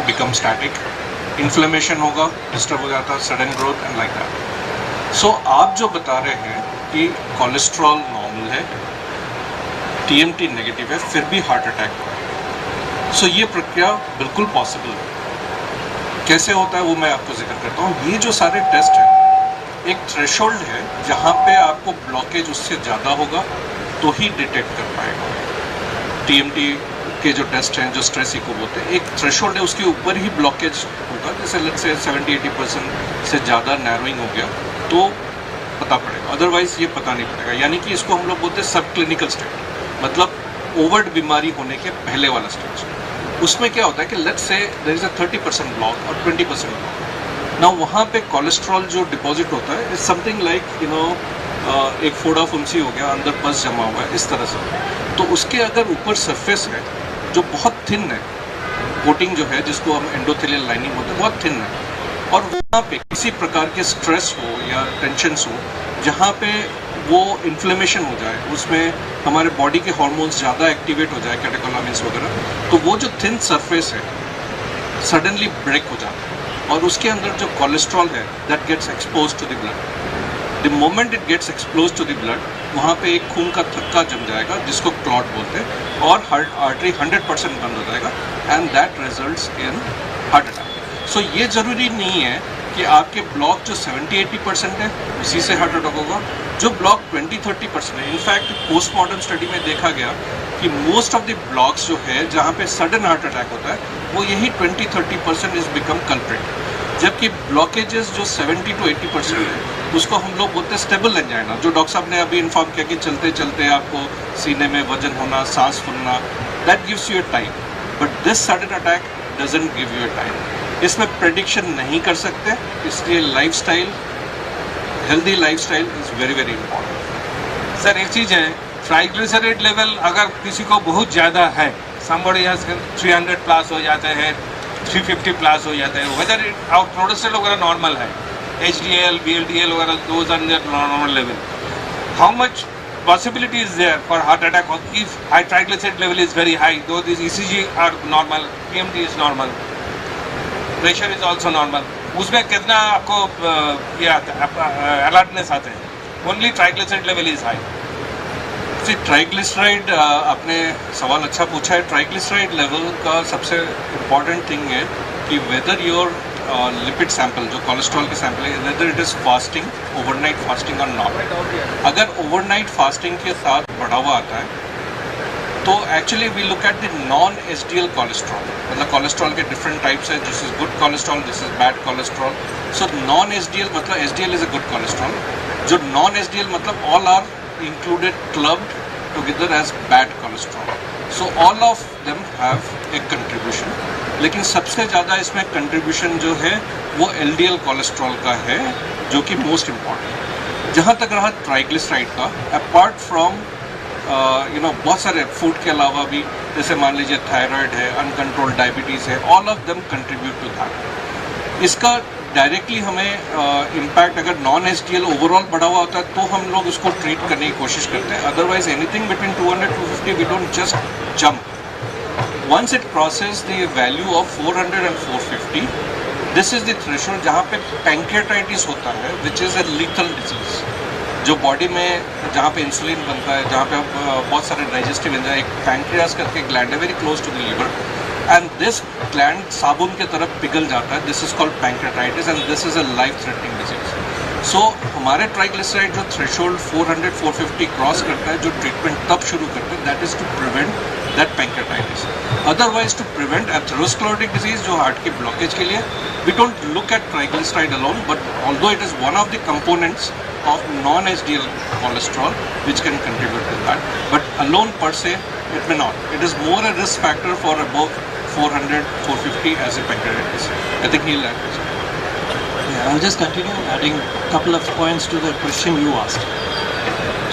become static, inflammation होगा, डिस्टर्ब हो जाता है, sudden growth and like that. So आप जो बता रहे हैं कि कोलेस्ट्रॉल नॉर्मल है, TMT नेगेटिव है, फिर भी हार्ट अटैक हो रहा है, सो ये प्रक्रिया बिल्कुल पॉसिबल है। कैसे होता है वो मैं आपको जिक्र करता हूँ। ये जो सारे टेस्ट हैं, एक थ्रेशोल्ड है जहाँ पे आपको ब्लॉकेज उससे ज़्यादा होगा तो ही डिटेक्ट कर पाएगा। TMT के जो टेस्ट हैं, जो स्ट्रेस इको बोलते हैं, एक थ्रेशोल्ड है, उसके ऊपर ही ब्लॉकेज होगा। जैसे लेट्स से 70-80% से ज़्यादा नैरोइंग हो गया तो पता पड़ेगा, अदरवाइज ये पता नहीं पड़ेगा। यानी कि इसको हम लोग बोलते हैं सब क्लिनिकल स्टेज, मतलब ओवर्ड बीमारी होने के पहले वाला स्टेज। उसमें क्या होता है कि let's say there is a 30% block और 20% ब्लॉक। ना वहाँ पे कोलेस्ट्रॉल जो डिपॉजिट होता है इज समथिंग लाइक एक फोड़ा फुंसी हो गया, अंदर पस जमा हुआ है, इस तरह से। तो उसके अगर ऊपर सरफेस है जो बहुत थिन है, कोटिंग जो है जिसको हम एंडोथेलियल लाइनिंग बोलते हैं, बहुत थिन है, और वहाँ पे किसी प्रकार के स्ट्रेस हो या टेंशन्स हो, जहाँ पे वो इन्फ्लेमेशन हो जाए, उसमें हमारे बॉडी के हार्मोन्स ज़्यादा एक्टिवेट हो जाए, कैटेकोलामिन्स वगैरह, तो वो जो थिन सरफेस है सडनली ब्रेक हो जाता है और उसके अंदर जो कोलेस्ट्रॉल है that gets expose to the blood. The moment it gets expose to the blood, वहाँ पे एक खून का थक्का जम जाएगा जिसको क्लॉट बोलते हैं, और हार्ट आर्टरी 100% बंद हो जाएगा and that results in heart attack. So ये ज़रूरी नहीं है कि आपके ब्लॉक जो 70-80% है उसी से हार्ट अटैक होगा, जो ब्लॉक 20-30% है। इनफैक्ट पोस्टमार्टम स्टडी में देखा गया कि मोस्ट ऑफ द ब्लॉक्स जो है जहाँ पे सडन हार्ट अटैक होता है वो यही 20-30% इज बिकम कल्प्रिट, जबकि ब्लॉकेजेस जो 70-80% है उसको हम लोग बोलते हैं स्टेबल एंजाइना, जो डॉक्टर साहब ने अभी इन्फॉर्म किया कि चलते चलते आपको सीने में वजन होना, सांस फूलना, that gives you a time, but this sudden attack doesn't give you a time. इसमें प्रेडिक्शन नहीं कर सकते, इसलिए lifestyle, healthy lifestyle is very very important.
Sir एक चीज़ है, ट्राइग्लिसराइड लेवल अगर किसी को बहुत ज़्यादा है, somebody has 300 प्लस हो जाते हैं, 350 प्लस हो जाते हैं, वेदर और कोलेस्ट्रॉल वगैरह नॉर्मल है, HDL, VLDL वगैरह those are normal level, how much possibility is there for heart attack if high triglyceride level is very high, though these ECG are normal, PMT is normal, pressure is also normal, उसमें कितना आपको ये आता है, अलर्टनेस आते हैं? Only triglyceride level is high.
See triglyceride, आपने सवाल अच्छा पूछा है। ट्राइग्लिसराइड लेवल का सबसे इम्पॉर्टेंट थिंग है कि वेदर योर लिपिड सैंपल, जो कोलेस्ट्रॉल के सैंपल है, whether it is fasting, overnight fasting और नॉट। अगर ओवरनाइट फास्टिंग के साथ बढ़ा हुआ आता है तो actually we look at the non HDL cholesterol, मतलब कोलेस्ट्रॉल के डिफरेंट टाइप्स है, this is good cholesterol, this is bad cholesterol. So non HDL मतलब HDL is a good cholesterol, जो नॉन एचडीएल मतलब all are included clubbed together as bad cholesterol. So all of them have a contribution, लेकिन सबसे ज़्यादा इसमें कंट्रीब्यूशन जो है वो एलडीएल कोलेस्ट्रॉल का है, जो कि मोस्ट इम्पॉर्टेंट। जहाँ तक रहा ट्राइग्लिसराइड का, अपार्ट फ्रॉम बहुत सारे फूड के अलावा भी, जैसे मान लीजिए थायराइड है, अनकंट्रोल्ड डायबिटीज़ है, all of them contribute to that. इसका डायरेक्टली हमें इम्पैक्ट अगर नॉन एचडीएल ओवरऑल बढ़ा हुआ होता है तो हम लोग उसको ट्रीट करने की कोशिश करते हैं, otherwise anything between 200-250 we don't just jump. Once it crosses the value of 400 and 450, this is the threshold जहाँ पे पैंक्रियाटाइटिस होता है, which is a lethal disease, जो बॉडी में जहाँ पे इंसुलिन बनता है, जहाँ पे बहुत सारे डाइजेस्टिव एंजाइम, एक पैंक्रियास करके ग्लैंड है very close to the liver, and this gland साबुन के तरफ पिघल जाता है, this is called pancreatitis and this is a life threatening disease. So हमारे ट्राइग्लिसराइड जो थ्रेशोल्ड 400-450 क्रॉस करता है, जो ट्रीटमेंट तब शुरू करते हैं, that is to prevent that pancreatitis. Otherwise to prevent atherosclerotic disease, जो हार्ट की ब्लॉकेज के लिए, we don't look at triglyceride alone, but although it is one of the components of non-HDL cholesterol which can contribute to that, but alone per se it may not. It is more a risk factor for above 400-450 as a pancreatitis. I think he'll add this.
Yeah, I'll just continue adding a couple of points to the question you asked.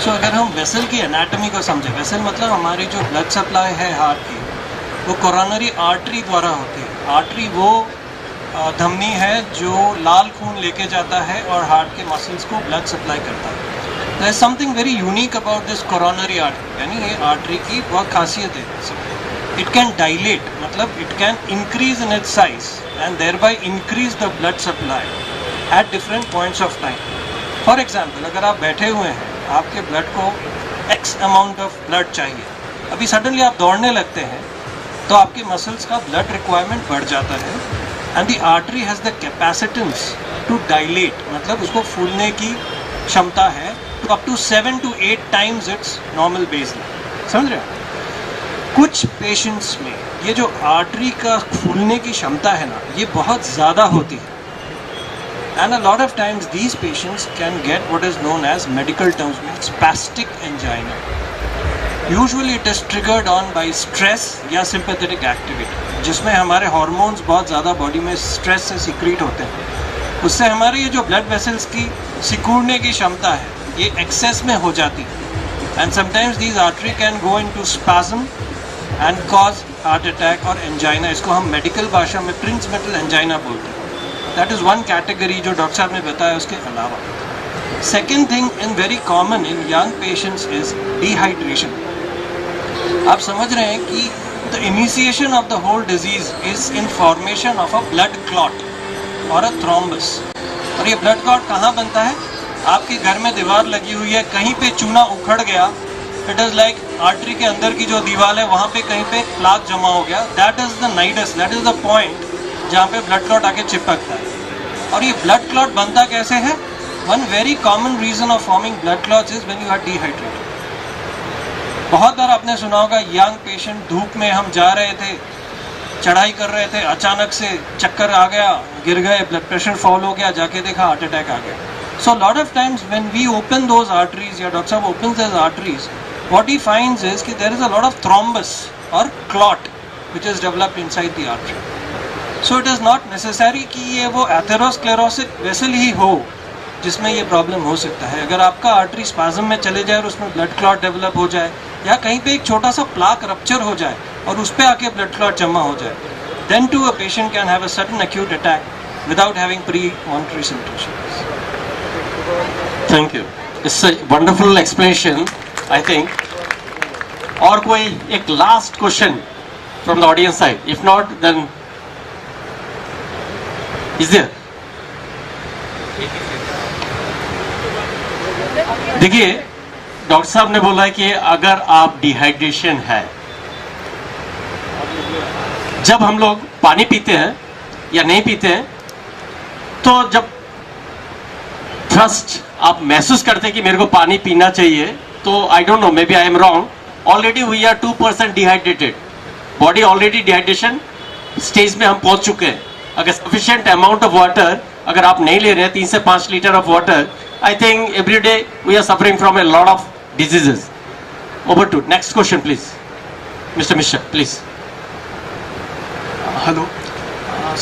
So अगर हम वेसल की एनाटॉमी को समझें, वेसल मतलब हमारी जो ब्लड सप्लाई है हार्ट की, वो कोरोनरी आर्टरी द्वारा होती है। आर्टरी वो धमनी है जो लाल खून लेके जाता है और हार्ट के मसल्स को ब्लड सप्लाई करता है। There is something very unique about this coronary artery, यानी ये आर्टरी की बहुत खासियत है। इट कैन डायलेट, मतलब it can increase in its size and thereby increase the blood supply at different points of time. For example, अगर आप बैठे हुए हैं, आपके ब्लड को एक्स अमाउंट ऑफ ब्लड चाहिए, अभी सडनली आप दौड़ने लगते हैं तो आपके मसल्स का ब्लड रिक्वायरमेंट बढ़ जाता है, and the artery has the capacitance to dilate, मतलब उसको फूलने की क्षमता है to up to 7 to 8 times its normal baseline। समझ रहे हो? कुछ पेशेंट्स में ये जो आर्टरी का फूलने की क्षमता है ना, ये बहुत ज़्यादा होती है, And a lot of times these patients can get what is known as medical terms with spastic angina. Usually it is triggered on by stress या sympathetic activity, जिसमें हमारे hormones बहुत ज़्यादा body में stress से secrete होते हैं. उससे हमारे ये जो blood vessels की सिकुड़ने की क्षमता है ये excess में हो जाती है. And sometimes these artery can go into spasm and cause heart attack or angina. इसको हम medical भाषा में Prinzmetal angina बोलते हैं. That is one category जो डॉक्टर साहब ने बताया. उसके अलावा second thing and very common in young patients is dehydration. आप समझ रहे हैं कि the initiation of the whole disease is in formation of a blood clot or a thrombus. और ये blood clot कहाँ बनता है? आपके घर में दीवार लगी हुई है, कहीं पे चूना उखड़ गया, it is like आर्टरी के अंदर की जो दीवार है वहाँ पे कहीं पे प्लाक जमा हो गया. That is the nidus, that is the point जहाँ पे ब्लड क्लॉट आके चिपकता है. और ये ब्लड क्लॉट बनता कैसे है? One very common reason of forming blood clots is when you are dehydrated. बहुत बार आपने सुना होगा यंग पेशेंट, धूप में हम जा रहे थे, चढ़ाई कर रहे थे, अचानक से चक्कर आ गया, गिर गए, ब्लड प्रेशर फॉल हो गया, जाके देखा हार्ट अटैक आ गया. So lot of times when we open those arteries या डॉक्टर साहब open those arteries, what he finds is कि there is a lot of thrombus और clot which is developed inside the artery. So it is not necessary कि ये वो एथेरोस्क्लेरोसिस वेसल ही हो जिसमें ये प्रॉब्लम हो सकता है. अगर आपका आर्टरी स्पाज्म में चले जाए और उसमें ब्लड क्लॉट डेवलप हो जाए या कहीं पे एक छोटा सा प्लाक रप्चर हो जाए और उस पर आके ब्लड क्लॉट जमा हो जाए, then to a patient can have a sudden acute attack without having premonitory symptoms.
Thank you. It's a wonderful explanation I think. और कोई एक last question from the audience side? If not then is there? देखिए, डॉक्टर साहब ने बोला है कि अगर आप डिहाइड्रेशन है, जब हम लोग पानी पीते हैं या नहीं पीते हैं, तो जब फर्स्ट आप महसूस करते हैं कि मेरे को पानी पीना चाहिए, तो I don't know, maybe I am wrong, already we are 2% dehydrated. Body already dehydration stage में हम पहुंच चुके हैं. अगर सफिशिएंट अमाउंट ऑफ वाटर अगर आप नहीं ले रहे हैं, 3 से 5 litre of water, I think every day we are suffering from a lot of diseases. Over to next question, please. Mr. Mishra, please.
Hello.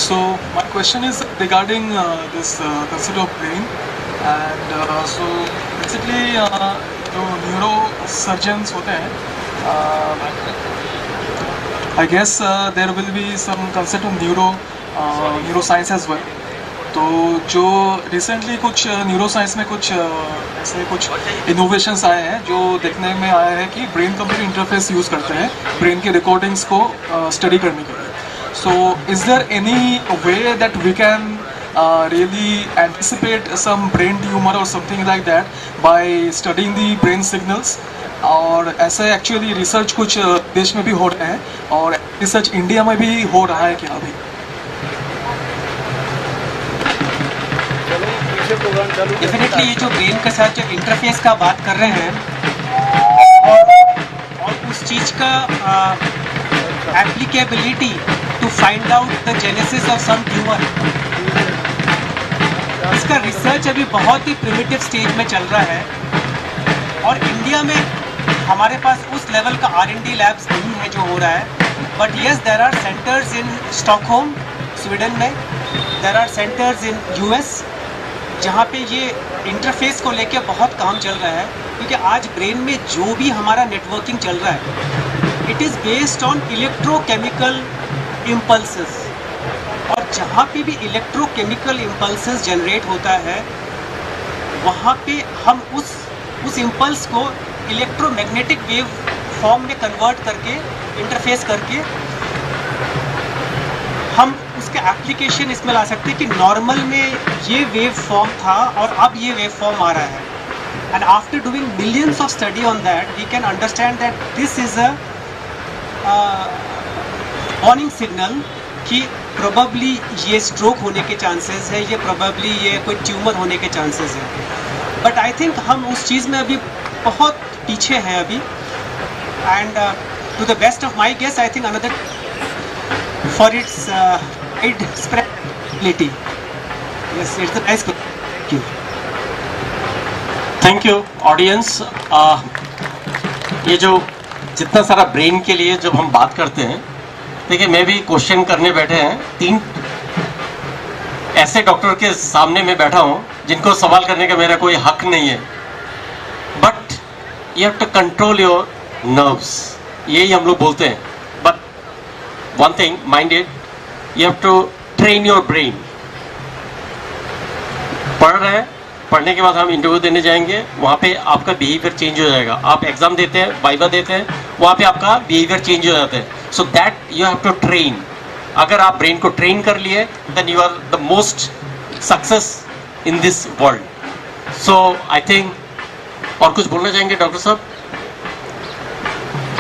So my question is regarding this concept of brain, and so basically जो neurosurgeons होते हैं, I guess there will be some concept of neuroscience as well. तो जो रिसेंटली कुछ न्यूरोसाइंस में कुछ ऐसे कुछ इनोवेशंस आए हैं जो देखने में आया है कि ब्रेन कंप्यूटर इंटरफेस यूज़ करते हैं ब्रेन के रिकॉर्डिंग्स को स्टडी करने के लिए. So is there any way that we can really anticipate some brain tumor और something like that by studying the brain signals? और ऐसे एक्चुअली रिसर्च कुछ देश में भी हो रहे हैं और रिसर्च इंडिया में भी हो रहा है क्या अभी?
डेफिनेटली ये जो ब्रेन के साथ जो इंटरफेस का बात कर रहे हैं और उस चीज़ का applicability to find out the genesis of some tumour, इसका रिसर्च अभी बहुत ही प्रिमिटिव स्टेज में चल रहा है. और इंडिया में हमारे पास उस लेवल का R&D लैब्स नहीं है जो हो रहा है. But yes, there are centres in Stockholm Sweden में, there are centres in US जहाँ पे ये इंटरफेस को लेके बहुत काम चल रहा है. क्योंकि आज ब्रेन में जो भी हमारा नेटवर्किंग चल रहा है, it is based on electrochemical impulses. और जहाँ पे भी इलेक्ट्रोकेमिकल इम्पल्सेस जनरेट होता है, वहाँ पे हम उस इम्पल्स को इलेक्ट्रोमैग्नेटिक वेव फॉर्म में कन्वर्ट करके, इंटरफेस करके हम उसके एप्लीकेशन इसमें ला सकते हैं कि नॉर्मल में ये वेव फॉर्म था और अब ये वेव फॉर्म आ रहा है. And after doing millions of study on that, we can understand that this is a warning signal कि प्रोबेबली ये स्ट्रोक होने के चांसेस है, ये प्रोबेबली ये कोई ट्यूमर होने के चांसेस है. बट आई थिंक हम उस चीज़ में अभी बहुत पीछे हैं अभी. And to the best of my guess, I think another for its spreadability, Yes, it's a nice question. Thank you.
Thank you audience. ये जो जितना सारा ब्रेन के लिए जब हम बात करते हैं, देखिए मैं भी क्वेश्चन करने बैठे हैं, 3 ऐसे डॉक्टर के सामने में बैठा हूं जिनको सवाल करने का मेरा कोई हक नहीं है, but you have to control your nerves, यही हम लोग बोलते हैं। But one thing minded, you have to train your brain. पढ़ रहे हैं, पढ़ने के बाद हम इंटरव्यू देने जाएंगे, वहाँ पे आपका बिहेवियर चेंज हो जाएगा। आप एग्जाम देते हैं, वाइवा देते हैं, वहाँ पे आपका बिहेवियर चेंज हो जाता है। So that you have to train. अगर आप ब्रेन को ट्रेन कर लिए, then you are the most success in this world. So I think, और कुछ बोलना चाहेंगे डॉक्टर साहब?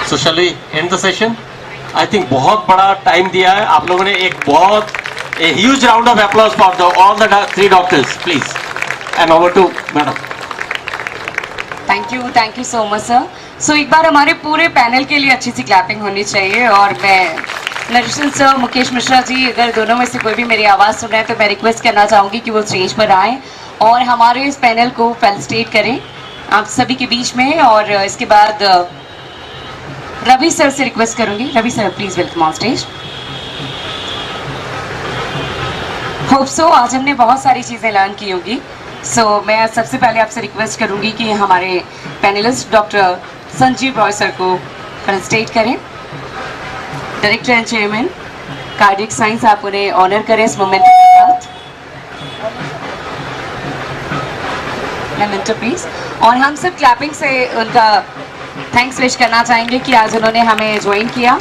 So shall we end the session? I think बहुत बड़ा टाइम दिया है आप लोगों ने। एक बहुत a huge round of applause for all the 3 doctors, please. And over to madam.
Thank you so much sir. So एक बार हमारे पूरे पैनल के लिए अच्छी सी क्लैपिंग होनी चाहिए। और मैं नरेशन सर, मुकेश मिश्रा जी, अगर दोनों में से कोई भी मेरी आवाज़ सुन रहे हैं तो मैं रिक्वेस्ट करना चाहूँगी कि वो स्टेज पर आएँ और हमारे इस पैनल को फेलिसिटेट करें आप सभी के बीच में। और इसके बाद रवि सर से रिक्वेस्ट करूँगी। Ravi sir please welcome on stage. Hope so आज हमने बहुत सारी चीज़ें लर्न की होंगी। सो मैं सबसे पहले आपसे रिक्वेस्ट करूंगी कि हमारे panelist doctor Sanjeev Roy sir को फेलिसिटेट करें। Director and chairman cardiac science, आप उन्हें ऑनर करें इस मोमेंट के साथ। Memento please. और हम सब क्लैपिंग से उनका थैंक्स विश करना चाहेंगे कि आज उन्होंने हमें ज्वाइन किया